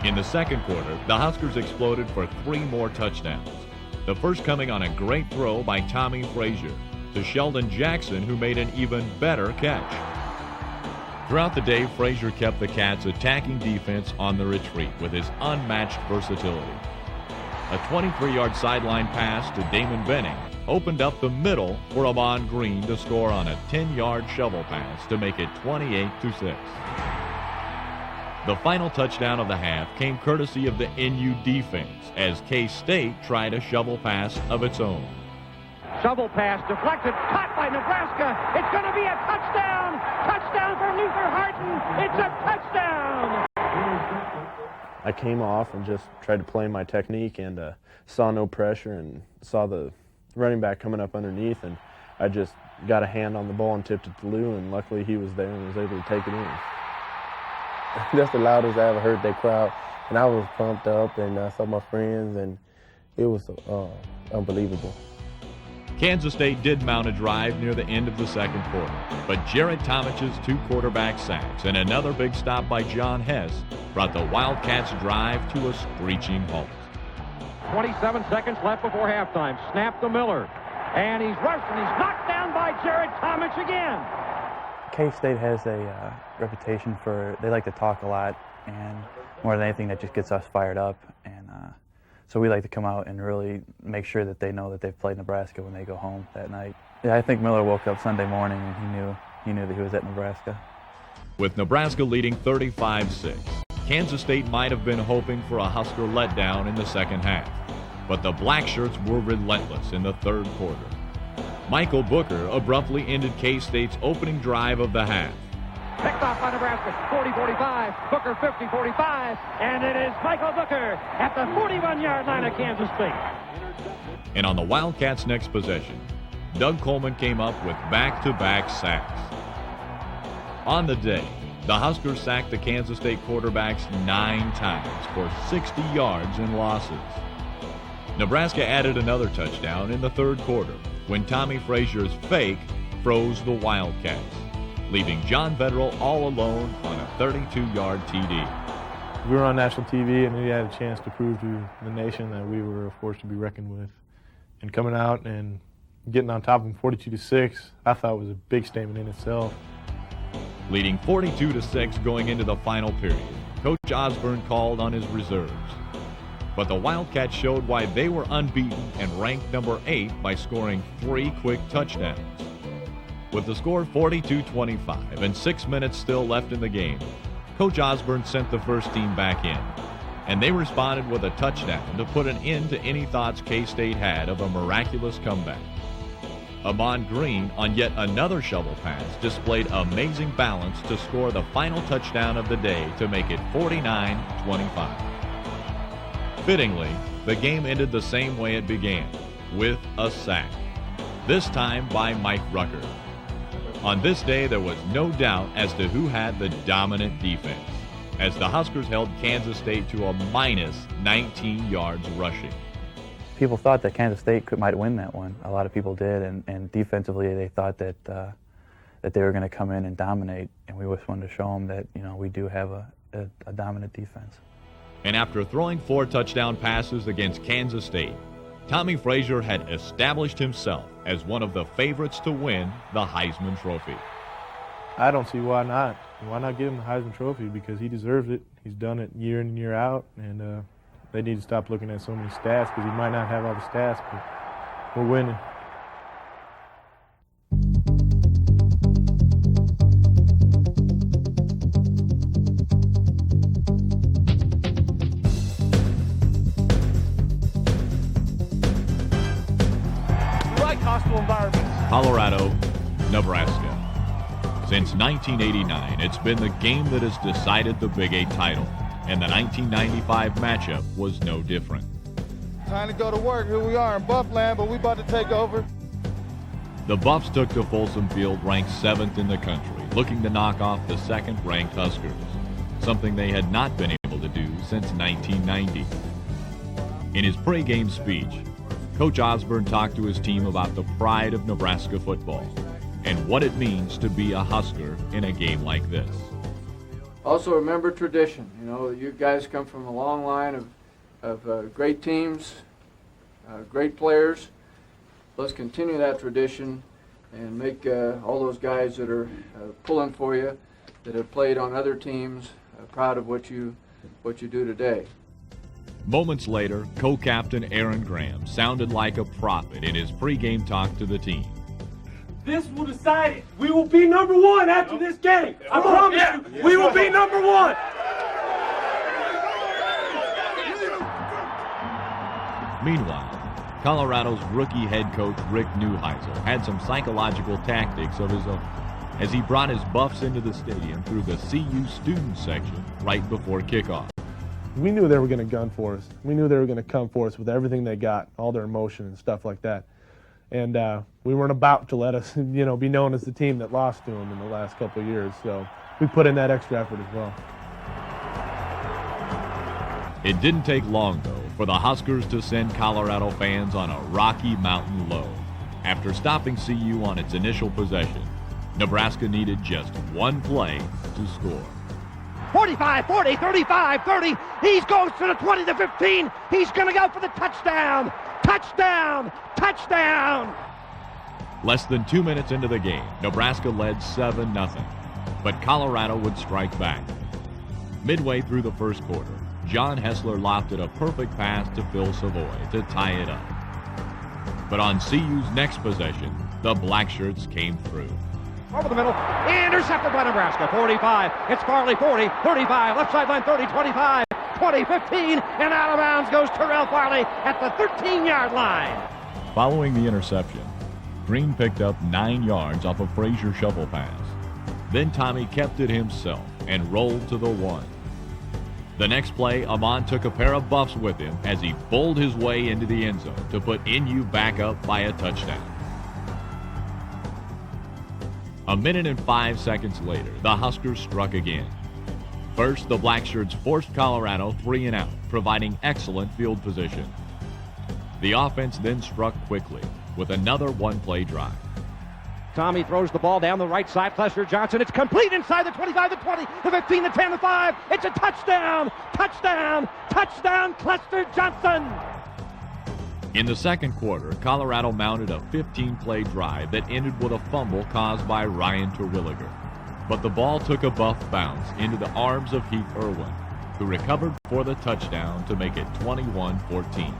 In the second quarter, the Huskers exploded for 3 more touchdowns, the first coming on a great throw by Tommy Frazier to Sheldon Jackson, who made an even better catch. Throughout the day, Frazier kept the Cats' attacking defense on the retreat with his unmatched versatility. A 23-yard sideline pass to Damon Benning opened up the middle for Amon Green to score on a 10-yard shovel pass to make it 28-6. The final touchdown of the half came courtesy of the NU defense as K-State tried a shovel pass of its own. Shovel pass deflected, caught by Nebraska. It's going to be a touchdown! Touchdown for Luther Harton! It's a touchdown! I came off and just tried to play my technique and saw no pressure and saw the running back coming up underneath, and I just got a hand on the ball and tipped it to Lou, and luckily he was there and was able to take it in. That's the loudest I ever heard that crowd, and I was pumped up, and I saw my friends, and it was unbelievable. Kansas State did mount a drive near the end of the second quarter, but Jared Tomich's 2 quarterback sacks and another big stop by John Hess brought the Wildcats' drive to a screeching halt. 27 seconds left before halftime. Snap to Miller. And he's rushed and he's knocked down by Jared Tomich again. K-State has a reputation for, they like to talk a lot, and more than anything that just gets us fired up. And so we like to come out and really make sure that they know that they've played Nebraska when they go home that night. Yeah, I think Miller woke up Sunday morning and he knew that he was at Nebraska. With Nebraska leading 35-6, Kansas State might have been hoping for a Husker letdown in the second half, but the Blackshirts were relentless in the third quarter. Michael Booker abruptly ended K-State's opening drive of the half. Picked off by Nebraska, 40-45, Booker 50-45, and it is Michael Booker at the 41-yard line of Kansas State. And on the Wildcats' next possession, Doug Coleman came up with back-to-back sacks. On the day, the Huskers sacked the Kansas State quarterbacks 9 times for 60 yards in losses. Nebraska added another touchdown in the third quarter when Tommy Frazier's fake froze the Wildcats, leaving John Vetterell all alone on a 32-yard TD. We were on national TV, and we had a chance to prove to the nation that we were a force to be reckoned with. And coming out and getting on top of them 42-6, I thought was a big statement in itself. Leading 42-6 going into the final period, Coach Osborne called on his reserves. But the Wildcats showed why they were unbeaten and ranked number 8 by scoring 3 quick touchdowns. With the score 42-25 and 6 minutes still left in the game, Coach Osborne sent the first team back in, and they responded with a touchdown to put an end to any thoughts K-State had of a miraculous comeback. Amon Green, on yet another shovel pass, displayed amazing balance to score the final touchdown of the day to make it 49-25. Fittingly, the game ended the same way it began, with a sack, this time by Mike Rucker. On this day, there was no doubt as to who had the dominant defense, as the Huskers held Kansas State to a minus 19 yards rushing. People thought that Kansas State might win that one. A lot of people did, and defensively they thought that that they were going to come in and dominate, and we just wanted to show them that we do have a dominant defense. And after throwing 4 touchdown passes against Kansas State, Tommy Frazier had established himself as one of the favorites to win the Heisman Trophy. I don't see why not. Why not give him the Heisman Trophy? Because he deserves it. He's done it year in and year out, and they need to stop looking at so many stats because he might not have all the stats, but we're winning. Colorado, Nebraska. Since 1989, it's been the game that has decided the Big 8 title, and the 1995 matchup was no different. Time to go to work. Here we are in Buffland, but we about to take over. The Buffs took to Folsom Field ranked 7th in the country, looking to knock off the 2nd-ranked Huskers, something they had not been able to do since 1990. In his pregame speech, Coach Osborne talked to his team about the pride of Nebraska football and what it means to be a Husker in a game like this. Also remember tradition. You guys come from a long line of great teams, great players. Let's continue that tradition and make all those guys that are pulling for you, that have played on other teams, proud of what you do today. Moments later, co-captain Aaron Graham sounded like a prophet in his pregame talk to the team. This will decide it. We will be number 1 after this game. I promise you, we will be number 1. Meanwhile, Colorado's rookie head coach Rick Neuheisel had some psychological tactics of his own as he brought his buffs into the stadium through the CU student section right before kickoff. We knew they were going to gun for us. We knew they were going to come for us with everything they got, all their emotion and stuff like that. And we weren't about to let us, be known as the team that lost to them in the last couple of years. So we put in that extra effort as well. It didn't take long, though, for the Huskers to send Colorado fans on a Rocky Mountain low. After stopping CU on its initial possession, Nebraska needed just one play to score. 45, 40, 35, 30. He goes to the 20 to 15. He's going to go for the touchdown. Touchdown! Touchdown! Less than 2 minutes into the game, Nebraska led 7-0, but Colorado would strike back. Midway through the first quarter, John Hessler lofted a perfect pass to Phil Savoy to tie it up. But on CU's next possession, the Blackshirts came through. Over the middle, intercepted by Nebraska. 45, it's Farley. 40, 35, left sideline 30, 25, 20, 15, and out of bounds goes Terrell Farley at the 13-yard line. Following the interception, Green picked up 9 yards off a Frazier shovel pass. Then Tommy kept it himself and rolled to the 1. The next play, Amon took a pair of buffs with him as he bowled his way into the end zone to put NU back up by a touchdown. A minute and 5 seconds later, the Huskers struck again. First, the Blackshirts forced Colorado 3 and out, providing excellent field position. The offense then struck quickly with another one-play drive. Tommy throws the ball down the right side. Clester Johnson. It's complete inside the 25, the 20, the 15, the 10, the 5. It's a touchdown! Touchdown! Touchdown, Clester Johnson! In the second quarter, Colorado mounted a 15-play drive that ended with a fumble caused by Ryan Terwilliger. But the ball took a buff bounce into the arms of Heath Irwin, who recovered for the touchdown to make it 21-14.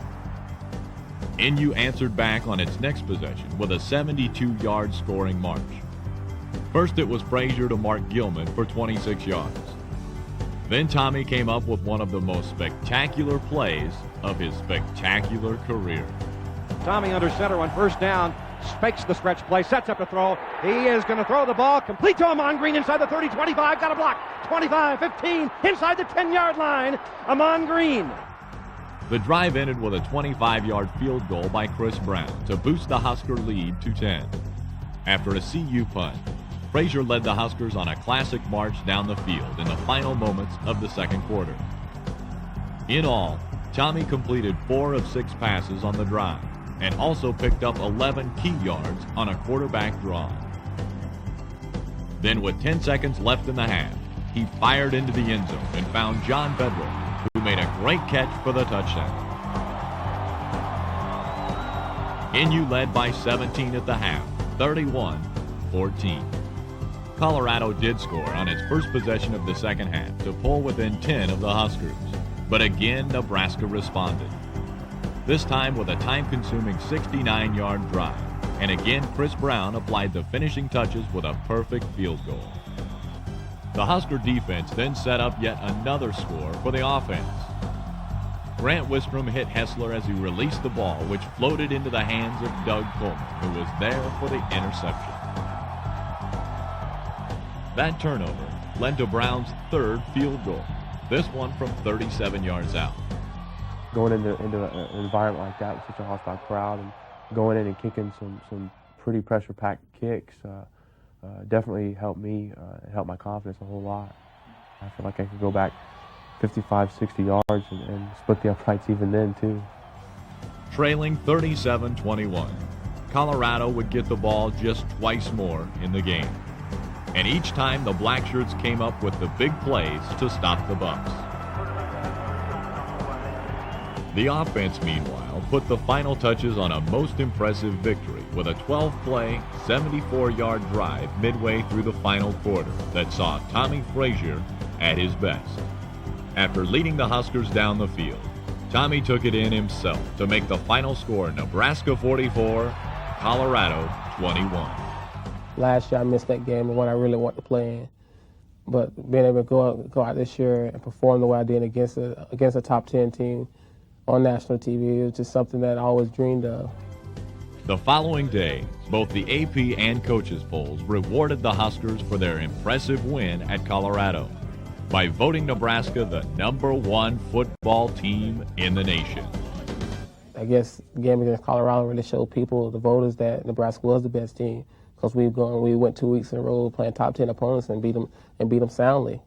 NU answered back on its next possession with a 72-yard scoring march. First, it was Frazier to Mark Gilman for 26 yards. Then Tommy came up with one of the most spectacular plays of his spectacular career. Tommy under center on first down, fakes the stretch play, sets up to throw. He is going to throw the ball complete to Amon Green inside the 30, 25, got a block. 25, 15, inside the 10-yard line, Amon Green. The drive ended with a 25-yard field goal by Chris Brown to boost the Husker lead to 10. After a CU punt, Frazier led the Huskers on a classic march down the field in the final moments of the second quarter. In all, Tommy completed 4 of 6 passes on the drive and also picked up 11 key yards on a quarterback draw. Then with 10 seconds left in the half, he fired into the end zone and found John Bedwell, who made a great catch for the touchdown. NU led by 17 at the half, 31-14. Colorado did score on its first possession of the second half to pull within 10 of the Huskers, but again Nebraska responded. This time with a time-consuming 69-yard drive, and again Chris Brown applied the finishing touches with a perfect field goal. The Husker defense then set up yet another score for the offense. Grant Wistrom hit Hessler as he released the ball, which floated into the hands of Doug Coleman, who was there for the interception. That turnover led to Brown's third field goal, this one from 37 yards out. Going into an environment like that with such a hostile crowd and going in and kicking some pretty pressure-packed kicks definitely helped me, helped my confidence a whole lot. I feel like I could go back 55, 60 yards and split the uprights even then, too. Trailing 37-21, Colorado would get the ball just twice more in the game. And each time the Blackshirts came up with the big plays to stop the Bucks. The offense, meanwhile, put the final touches on a most impressive victory with a 12-play, 74-yard drive midway through the final quarter that saw Tommy Frazier at his best. After leading the Huskers down the field, Tommy took it in himself to make the final score Nebraska 44, Colorado 21. Last year I missed that game, the one I really wanted to play in. But being able to go out this year and perform the way I did against a top 10 team, on national TV. It was just something that I always dreamed of. The following day, both the AP and coaches polls rewarded the Huskers for their impressive win at Colorado by voting Nebraska the #1 football team in the nation. I guess the game against Colorado really showed people, the voters, that Nebraska was the best team, because we went 2 weeks in a row playing top 10 opponents and beat them soundly.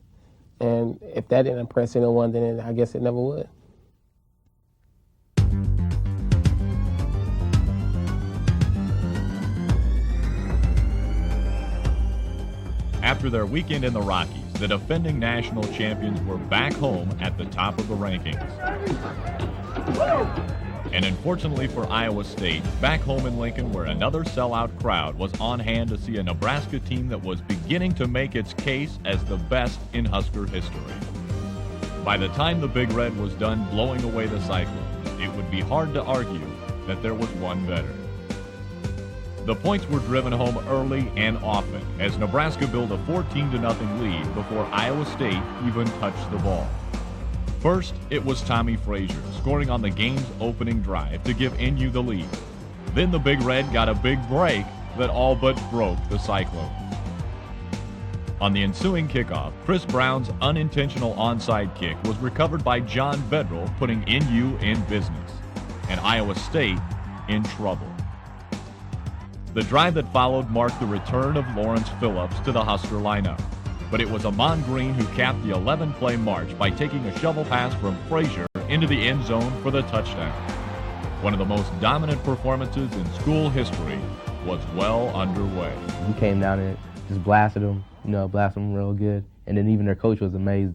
And if that didn't impress anyone, then I guess it never would. After their weekend in the Rockies, the defending national champions were back home at the top of the rankings. And unfortunately for Iowa State, back home in Lincoln, where another sellout crowd was on hand to see a Nebraska team that was beginning to make its case as the best in Husker history. By the time the Big Red was done blowing away the Cyclones, it would be hard to argue that there was one better. The points were driven home early and often as Nebraska built a 14-0 lead before Iowa State even touched the ball. First, it was Tommy Frazier scoring on the game's opening drive to give NU the lead. Then the Big Red got a big break that all but broke the Cyclones. On the ensuing kickoff, Chris Brown's unintentional onside kick was recovered by John Bedrell, putting NU in business, and Iowa State in trouble. The drive that followed marked the return of Lawrence Phillips to the Husker lineup, but it was Amon Green who capped the 11-play march by taking a shovel pass from Frazier into the end zone for the touchdown. One of the most dominant performances in school history was well underway. We came down and just blasted them, blasted them real good, and then even their coach was amazed.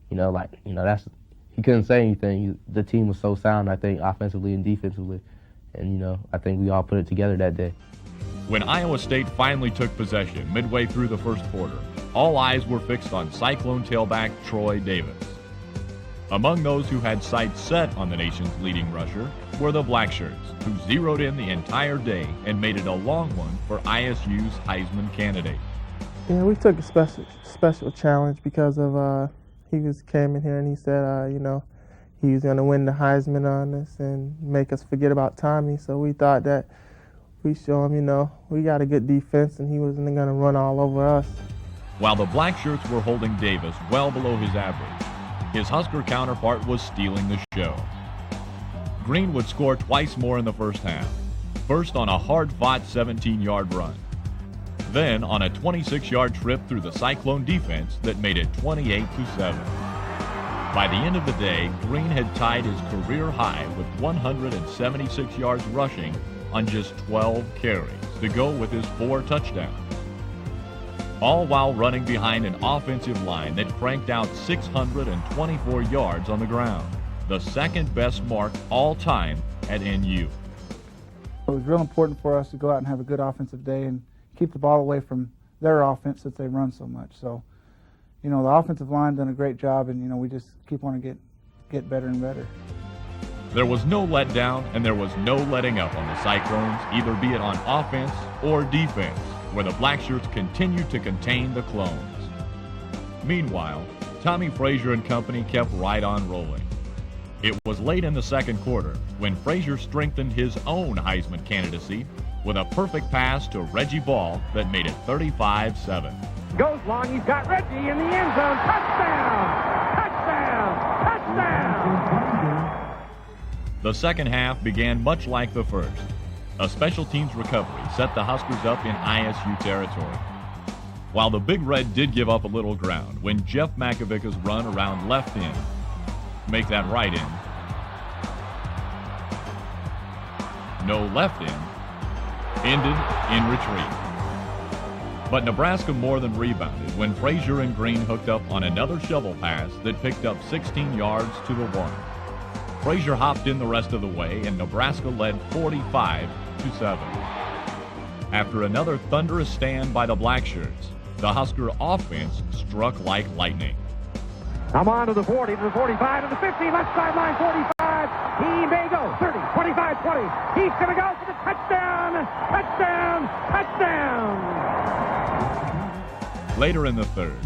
He couldn't say anything. The team was so sound, I think, offensively and defensively, and I think we all put it together that day. When Iowa State finally took possession midway through the first quarter, all eyes were fixed on Cyclone tailback Troy Davis. Among those who had sights set on the nation's leading rusher were the Blackshirts, who zeroed in the entire day and made it a long one for ISU's Heisman candidate. Yeah, we took a special challenge because of he came in here and he said, he was going to win the Heisman on us and make us forget about Tommy. So we thought that we show him, we got a good defense and he wasn't going to run all over us. While the Blackshirts were holding Davis well below his average, his Husker counterpart was stealing the show. Green would score twice more in the first half, first on a hard-fought 17-yard run, then on a 26-yard trip through the Cyclone defense that made it 28-7. By the end of the day, Green had tied his career high with 176 yards rushing on just 12 carries to go with his 4 touchdowns. All while running behind an offensive line that cranked out 624 yards on the ground, the second best mark all time at NU. It was real important for us to go out and have a good offensive day and keep the ball away from their offense since they run so much. So, the offensive line done a great job, and we just keep on to get better and better. There was no letdown and there was no letting up on the Cyclones, either be it on offense or defense, where the Blackshirts continued to contain the Clones. Meanwhile, Tommy Frazier and company kept right on rolling. It was late in the second quarter when Frazier strengthened his own Heisman candidacy with a perfect pass to Reggie Ball that made it 35-7. Goes long, he's got Reggie in the end zone. Touchdown! Touchdown! Touchdown! The second half began much like the first. A special teams recovery set the Huskers up in ISU territory. While the Big Red did give up a little ground when Jeff Makovica's run around left end, make that right end, no left end, ended in retreat. But Nebraska more than rebounded when Frazier and Green hooked up on another shovel pass that picked up 16 yards to the 1. Frazier hopped in the rest of the way, and Nebraska led 45-7. After another thunderous stand by the Blackshirts, the Husker offense struck like lightning. Come on to the 40, to the 45, to the 50, left sideline, 45. He may go 30, 25, 20. He's going to go for the touchdown, touchdown, touchdown. Later in the third,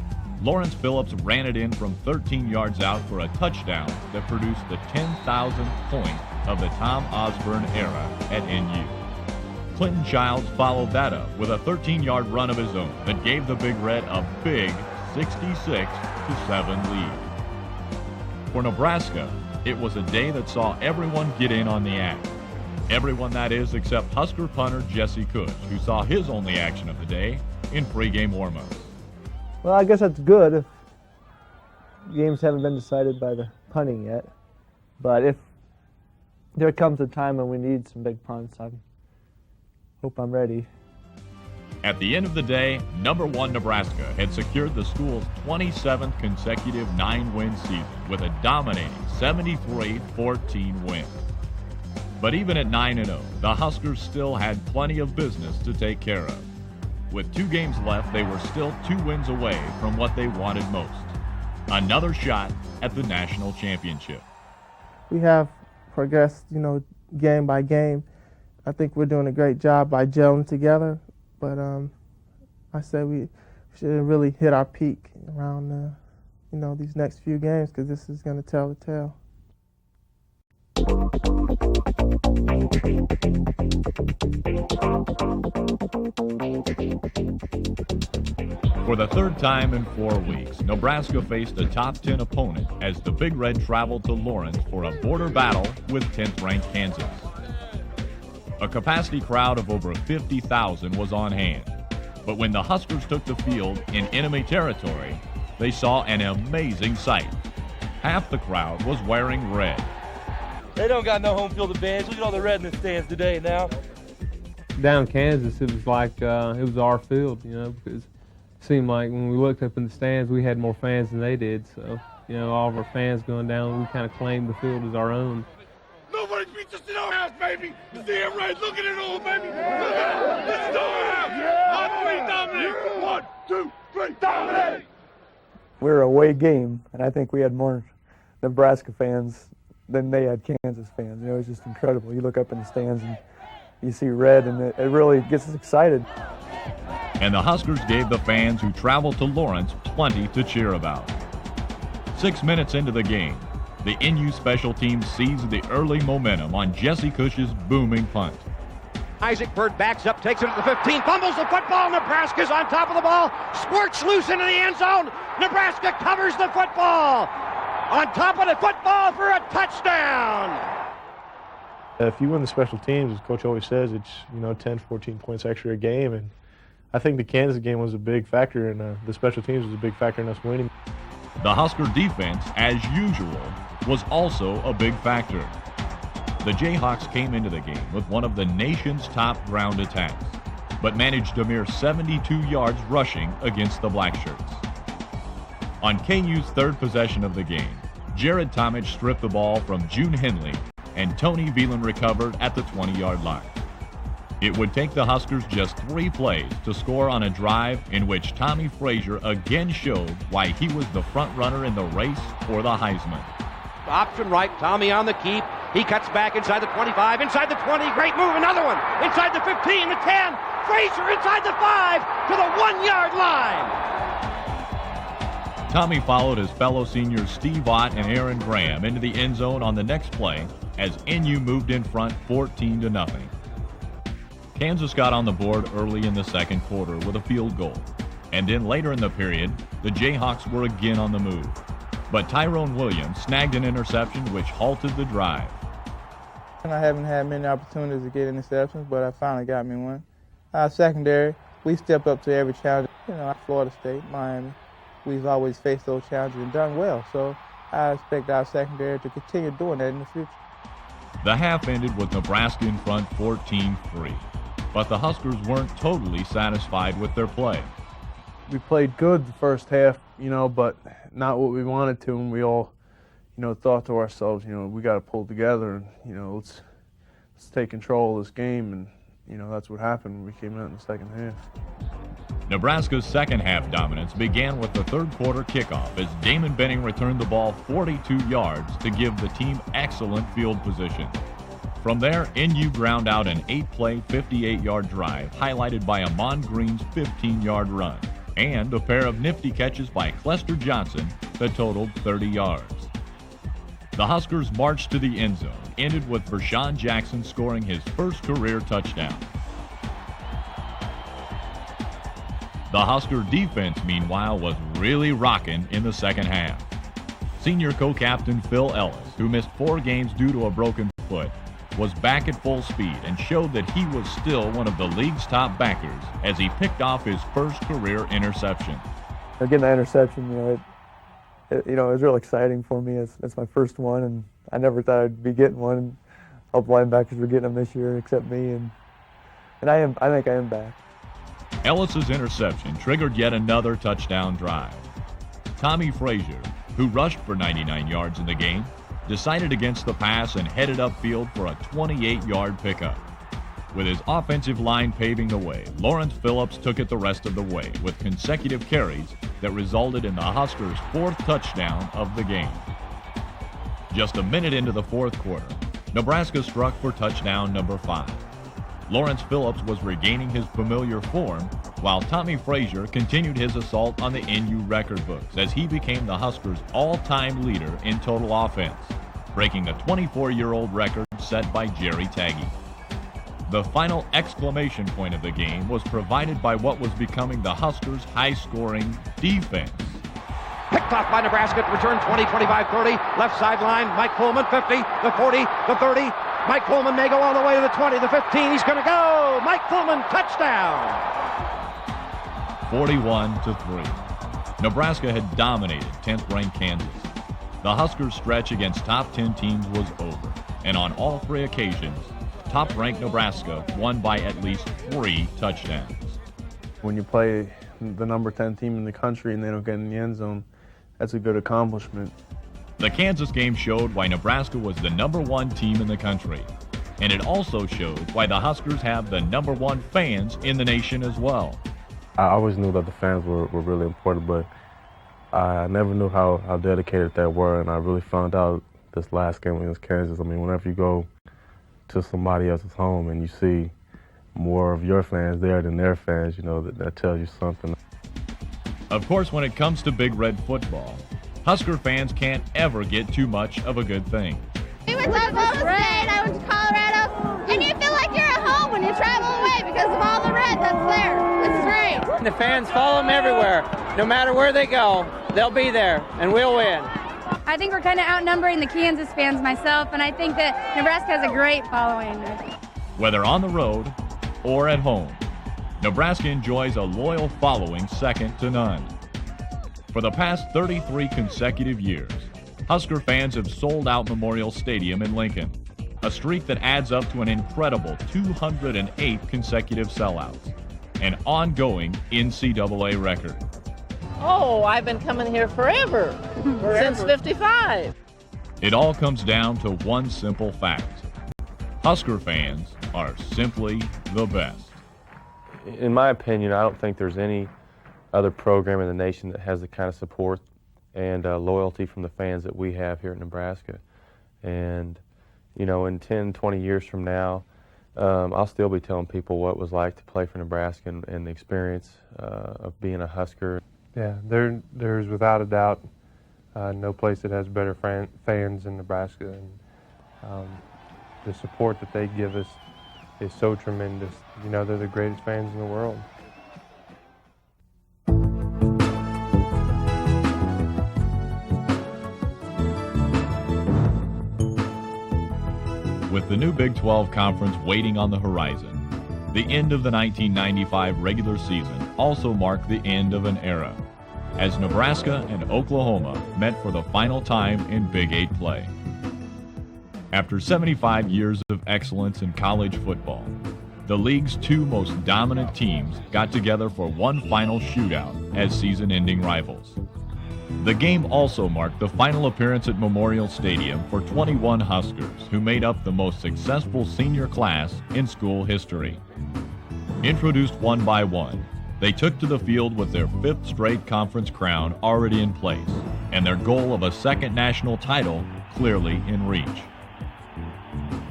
Lawrence Phillips ran it in from 13 yards out for a touchdown that produced the 10,000th point of the Tom Osborne era at NU. Clinton Childs followed that up with a 13-yard run of his own that gave the Big Red a big 66-7 lead. For Nebraska, it was a day that saw everyone get in on the act. Everyone, that is, except Husker punter Jesse Cush, who saw his only action of the day in pregame warm-ups. Well, I guess that's good if games haven't been decided by the punting yet. But if there comes a time when we need some big punts, I hope I'm ready. At the end of the day, number 1 Nebraska had secured the school's 27th consecutive 9-win season with a dominating 73-14 win. But even at 9-0, the Huskers still had plenty of business to take care of. With 2 games left, they were still 2 wins away from what they wanted most: another shot at the national championship. We have progressed, game by game. I think we're doing a great job by gelling together, but I say we should really hit our peak around, these next few games, because this is going to tell the tale. For the third time in 4 weeks, Nebraska faced a top 10 opponent as the Big Red traveled to Lawrence for a border battle with 10th-ranked Kansas. A capacity crowd of over 50,000 was on hand, but when the Huskers took the field in enemy territory, they saw an amazing sight. Half the crowd was wearing red. They don't got no home field advantage. Look at all the red in the stands today now. Down in Kansas, it was like it was our field, because it seemed like when we looked up in the stands, we had more fans than they did. So, all of our fans going down, we kind of claimed the field as our own. Nobody beats us in our house, baby. You see it right? Look at it all, baby. Look at it. This is our house. 1, 3, dominate. 1, 2, 3, dominate. We're a away game, and I think we had more Nebraska fans than they had Kansas fans. It was just incredible. You look up in the stands and you see red, and it really gets us excited. And the Huskers gave the fans who traveled to Lawrence plenty to cheer about. 6 minutes into the game, the NU special teams seized the early momentum on Jesse Cush's booming punt. Isaac Bird backs up, takes it to the 15, fumbles the football. Nebraska's on top of the ball, squirts loose into the end zone. Nebraska covers the football. On top of the football for a touchdown. If you win the special teams, as Coach always says, it's 10, 14 points extra a game, and I think the Kansas game was a big factor, and the special teams was a big factor in us winning. The Husker defense, as usual, was also a big factor. The Jayhawks came into the game with one of the nation's top ground attacks, but managed a mere 72 yards rushing against the Blackshirts. On KU's third possession of the game, Jared Tomich stripped the ball from June Henley, and Tony Veland recovered at the 20-yard line. It would take the Huskers just 3 plays to score on a drive in which Tommy Frazier again showed why he was the front runner in the race for the Heisman. Option right, Tommy on the keep. He cuts back inside the 25, inside the 20. Great move, another one. Inside the 15, the 10. Frazier inside the 5 to the 1-yard line. Tommy followed his fellow seniors Steve Ott and Aaron Graham into the end zone on the next play as NU moved in front 14-0. Kansas got on the board early in the second quarter with a field goal, and then later in the period, the Jayhawks were again on the move. But Tyrone Williams snagged an interception which halted the drive. I haven't had many opportunities to get interceptions, but I finally got me one. Secondary, we stepped up to every challenge. Florida State, Miami, we've always faced those challenges and done well. So I expect our secondary to continue doing that in the future. The half ended with Nebraska in front 14-3, but the Huskers weren't totally satisfied with their play. We played good the first half, but not what we wanted to, and we all, thought to ourselves, we got to pull together and, let's take control of this game, and, that's what happened when we came out in the second half. Nebraska's second half dominance began with the third quarter kickoff as Damon Benning returned the ball 42 yards to give the team excellent field position. From there, NU ground out an 8-play, 58-yard drive highlighted by Amon Green's 15-yard run. and a pair of nifty catches by Clester Johnson that totaled 30 yards. The Huskers' march to the end zone ended with Vershawn Jackson scoring his first career touchdown. The Husker defense, meanwhile, was really rocking in the second half. Senior co-captain Phil Ellis, who missed 4 games due to a broken foot, was back at full speed and showed that he was still one of the league's top backers as he picked off his first career interception. Getting that interception, it was real exciting for me. It's my first one, and I never thought I'd be getting one. All the linebackers were getting them this year, except me, and I think I am back. Ellis's interception triggered yet another touchdown drive. Tommy Frazier, who rushed for 99 yards in the game, decided against the pass and headed upfield for a 28-yard pickup. With his offensive line paving the way, Lawrence Phillips took it the rest of the way with consecutive carries that resulted in the Huskers' 4th touchdown of the game. Just a minute into the 4th quarter, Nebraska struck for touchdown number 5. Lawrence Phillips was regaining his familiar form, while Tommy Frazier continued his assault on the NU record books as he became the Huskers' all-time leader in total offense, breaking the 24-year-old record set by Jerry Taggy. The final exclamation point of the game was provided by what was becoming the Huskers' high-scoring defense. Picked off by Nebraska to return 20, 25, 30. Left sideline, Mike Pullman, 50, the 40, the 30. Mike Pullman may go all the way to the 20, the 15. He's going to go. Mike Pullman, touchdown. 41-3. Nebraska had dominated 10th-ranked Kansas. The Huskers' stretch against top 10 teams was over, and on all 3 occasions, top-ranked Nebraska won by at least 3 touchdowns. When you play the number 10 team in the country and they don't get in the end zone, that's a good accomplishment. The Kansas game showed why Nebraska was the number 1 team in the country, and it also showed why the Huskers have the number 1 fans in the nation as well. I always knew that the fans were really important, but I never knew how dedicated they were, and I really found out this last game against Kansas. I mean, whenever you go to somebody else's home and you see more of your fans there than their fans, that tells you something. Of course, when it comes to Big Red football, Husker fans can't ever get too much of a good thing. We went to Oklahoma State, I went to Colorado, and you feel like you're at home when you travel away because of all the red that's there. It's great. The fans follow them everywhere. No matter where they go, they'll be there, and we'll win. I think we're kind of outnumbering the Kansas fans myself, and I think that Nebraska has a great following. Whether on the road or at home, Nebraska enjoys a loyal following second to none. For the past 33 consecutive years, Husker fans have sold out Memorial Stadium in Lincoln, a streak that adds up to an incredible 208 consecutive sellouts, an ongoing NCAA record. Oh, I've been coming here forever. Since 55. It all comes down to one simple fact. Husker fans are simply the best. In my opinion, I don't think there's any other program in the nation that has the kind of support and loyalty from the fans that we have here in Nebraska. And, in 10, 20 years from now, I'll still be telling people what it was like to play for Nebraska and the experience of being a Husker. Yeah, there's without a doubt no place that has better fans in Nebraska, and the support that they give us is so tremendous. They're the greatest fans in the world. With the new Big 12 Conference waiting on the horizon, the end of the 1995 regular season also marked the end of an era, as Nebraska and Oklahoma met for the final time in Big 8 play. After 75 years of excellence in college football, the league's 2 most dominant teams got together for one final shootout as season-ending rivals. The game also marked the final appearance at Memorial Stadium for 21 Huskers, who made up the most successful senior class in school history. Introduced one by one, they took to the field with their 5th straight conference crown already in place, and their goal of a second national title clearly in reach.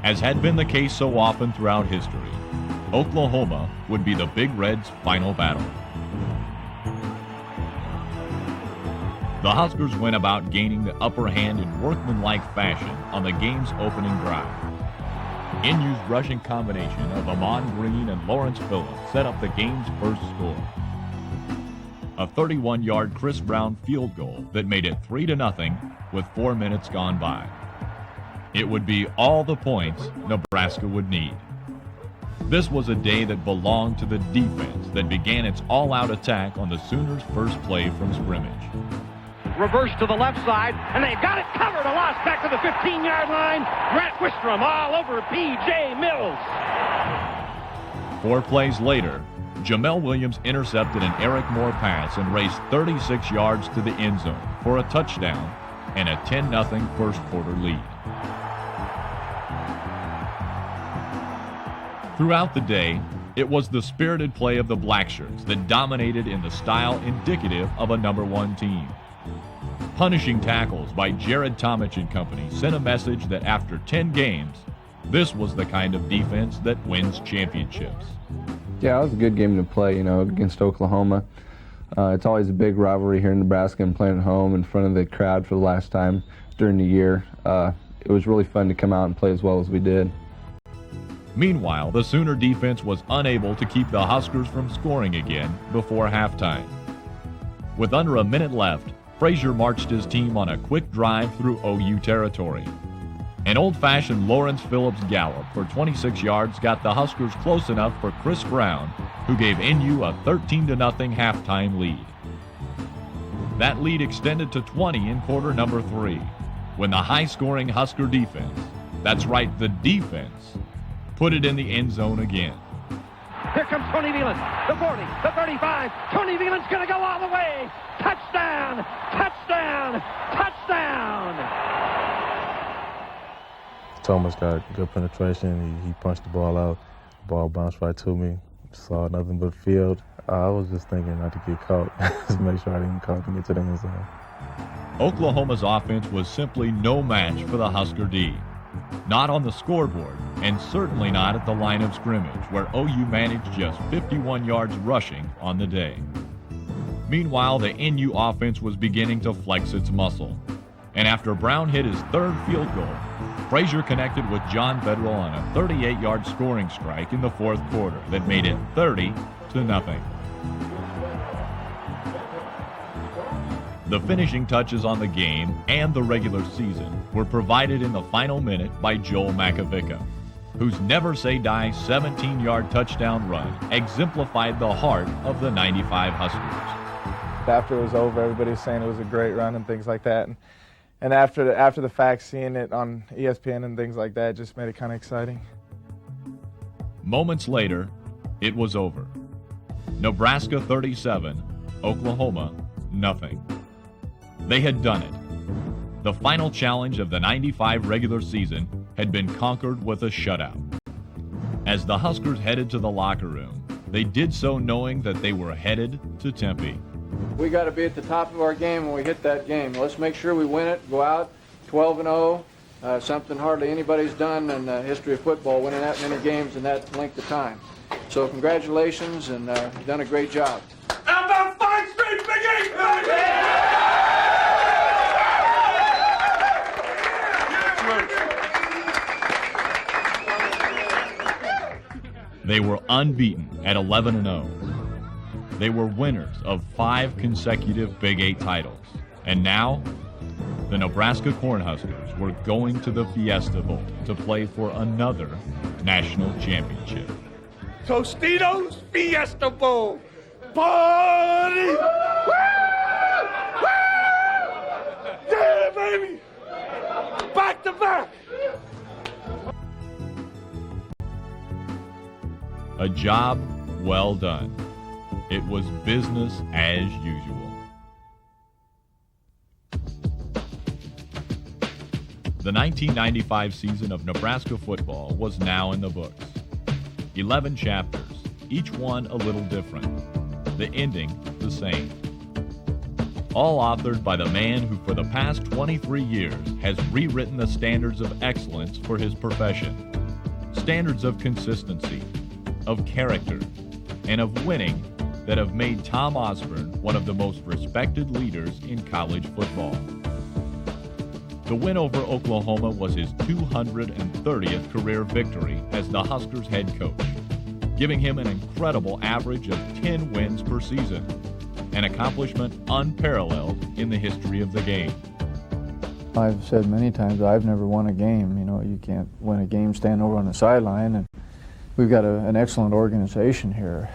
As had been the case so often throughout history, Oklahoma would be the Big Red's final battle. the Huskers went about gaining the upper hand in workmanlike fashion on the game's opening drive. NU's rushing combination of Amon Green and Lawrence Phillips set up the game's first score. A 31-yard Chris Brown field goal that made it 3-0 with 4 minutes gone by. It would be all the points Nebraska would need. This was a day that belonged to the defense that began its all-out attack on the Sooners' first play from scrimmage. Reverse to the left side, and they've got it covered. A loss back to the 15-yard line. Grant Wistrom all over P.J. Mills. 4 plays later, Jamel Williams intercepted an Eric Moore pass and raced 36 yards to the end zone for a touchdown and a 10-0 first quarter lead. Throughout the day, it was the spirited play of the Blackshirts that dominated in the style indicative of a number 1 team. Punishing tackles by Jared Tomich and company sent a message that after 10 games, this was the kind of defense that wins championships. Yeah, it was a good game to play, against Oklahoma. It's always a big rivalry here in Nebraska, and playing at home in front of the crowd for the last time during the year. It was really fun to come out and play as well as we did. Meanwhile, the Sooner defense was unable to keep the Huskers from scoring again before halftime. With under a minute left, Frazier marched his team on a quick drive through OU territory. An old-fashioned Lawrence Phillips gallop for 26 yards got the Huskers close enough for Chris Brown, who gave NU a 13-0 halftime lead. That lead extended to 20 in quarter number 3, when the high-scoring Husker defense, that's right, the defense, put it in the end zone again. Here comes Tony Veland, the 40, the 35. Tony Veland's going to go all the way. Touchdown! Touchdown! Touchdown! Thomas got good penetration. He punched the ball out. The ball bounced right to me. Saw nothing but field. I was just thinking not to get caught. Just make sure I didn't get caught and get to the end zone. Oklahoma's offense was simply no match for the Husker D. Not on the scoreboard, and certainly not at the line of scrimmage, where OU managed just 51 yards rushing on the day. Meanwhile, the NU offense was beginning to flex its muscle. And after Brown hit his 3rd field goal, Frazier connected with John Bedwell on a 38-yard scoring strike in the 4th quarter that made it 30-0. The finishing touches on the game and the regular season were provided in the final minute by Joel Makovicka, whose never-say-die 17-yard touchdown run exemplified the heart of the 95 Huskers. After it was over, everybody was saying it was a great run and things like that. And after the fact, seeing it on ESPN and things like that just made it kind of exciting. Moments later, it was over. Nebraska 37, Oklahoma nothing. They had done it. The final challenge of the 95 regular season had been conquered with a shutout. As the Huskers headed to the locker room, they did so knowing that they were headed to Tempe. We got to be at the top of our game when we hit that game. Let's make sure we win it, go out 12-0, something hardly anybody's done in the history of football, winning that many games in that length of time. So congratulations, and you've done a great job. How about 5 straight Big 8, baby? They were unbeaten at 11-0. They were winners of 5 consecutive Big 8 titles. And now, the Nebraska Cornhuskers were going to the Fiesta Bowl to play for another national championship. Tostitos Fiesta Bowl. Party! Woo! Woo! Yeah, baby! Back to back! A job well done. It was business as usual. The 1995 season of Nebraska football was now in the books. 11 chapters, each one a little different. The ending the same. All authored by the man who for the past 23 years has rewritten the standards of excellence for his profession. Standards of consistency, of character, and of winning that have made Tom Osborne one of the most respected leaders in college football. The win over Oklahoma was his 230th career victory as the Huskers head coach, giving him an incredible average of 10 wins per season, an accomplishment unparalleled in the history of the game. I've said many times I've never won a game. You know, you can't win a game standing over on the sideline, and we've got an excellent organization here.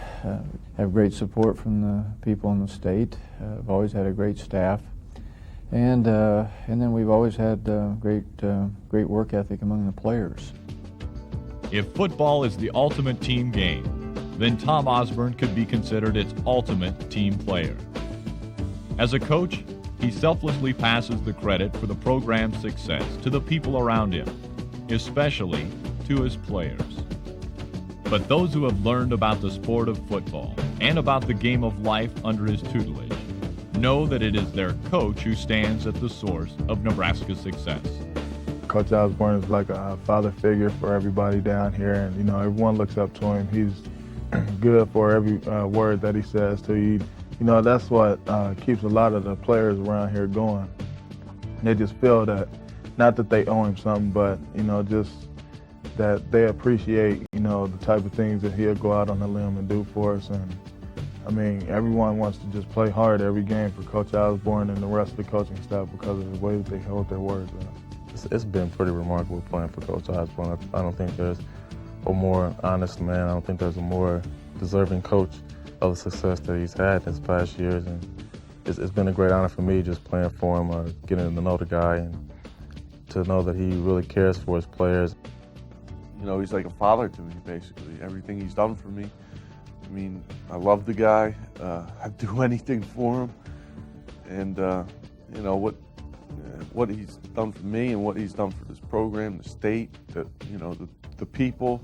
Have great support from the people in the state. I've always had a great staff. And then we've always had great work ethic among the players. If football is the ultimate team game, then Tom Osborne could be considered its ultimate team player. As a coach, he selflessly passes the credit for the program's success to the people around him, especially to his players. But those who have learned about the sport of football and about the game of life under his tutelage know that it is their coach who stands at the source of Nebraska's success. Coach Osborne is like a father figure for everybody down here, and you know, everyone looks up to him. He's good for every word that he says to you. You know, that's what keeps a lot of the players around here going. They just feel that, not that they owe him something, but you know, just that they appreciate, you know, the type of things that he'll go out on a limb and do for us. And I mean, everyone wants to just play hard every game for Coach Osborne and the rest of the coaching staff because of the way that they hold their words up. It's been pretty remarkable playing for Coach Osborne. I don't think there's a more honest man. I don't think there's a more deserving coach of the success that he's had this past years. And it's been a great honor for me just playing for him, getting to know the guy, and to know that he really cares for his players. You know, he's like a father to me, basically. Everything he's done for me. I mean, I love the guy. I'd do anything for him. And, you know, what he's done for me and what he's done for this program, the state, you know, the people.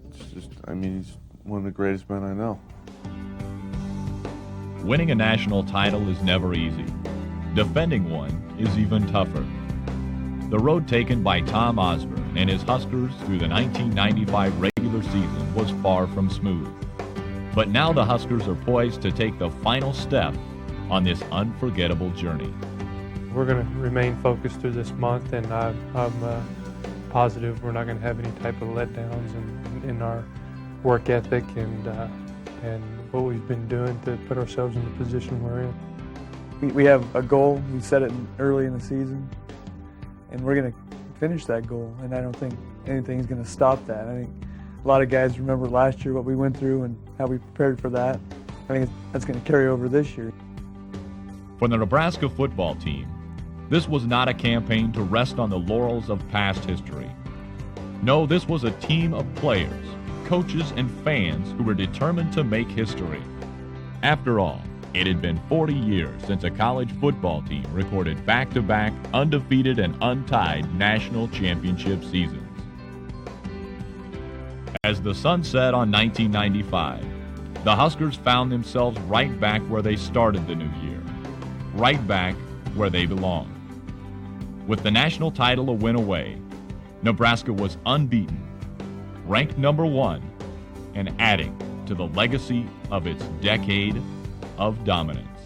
It's just, I mean, he's one of the greatest men I know. Winning a national title is never easy. Defending one is even tougher. The road taken by Tom Osborne and his Huskers through the 1995 regular season was far from smooth. But now the Huskers are poised to take the final step on this unforgettable journey. We're going to remain focused through this month, and I'm positive we're not going to have any type of letdowns in our work ethic and what we've been doing to put ourselves in the position we're in. We have a goal. We set it early in the season, and we're going to finish that goal, and I don't think anything's going to stop that. I think a lot of guys remember last year what we went through and how we prepared for that. I think that's going to carry over this year. For the Nebraska football team, this was not a campaign to rest on the laurels of past history. No, this was a team of players, coaches, and fans who were determined to make history. After all, it had been 40 years since a college football team recorded back-to-back, undefeated and untied national championship seasons. As the sun set on 1995, the Huskers found themselves right back where they started the new year, right back where they belonged. With the national title a win away, Nebraska was unbeaten, ranked number 1, and adding to the legacy of its decade of dominance.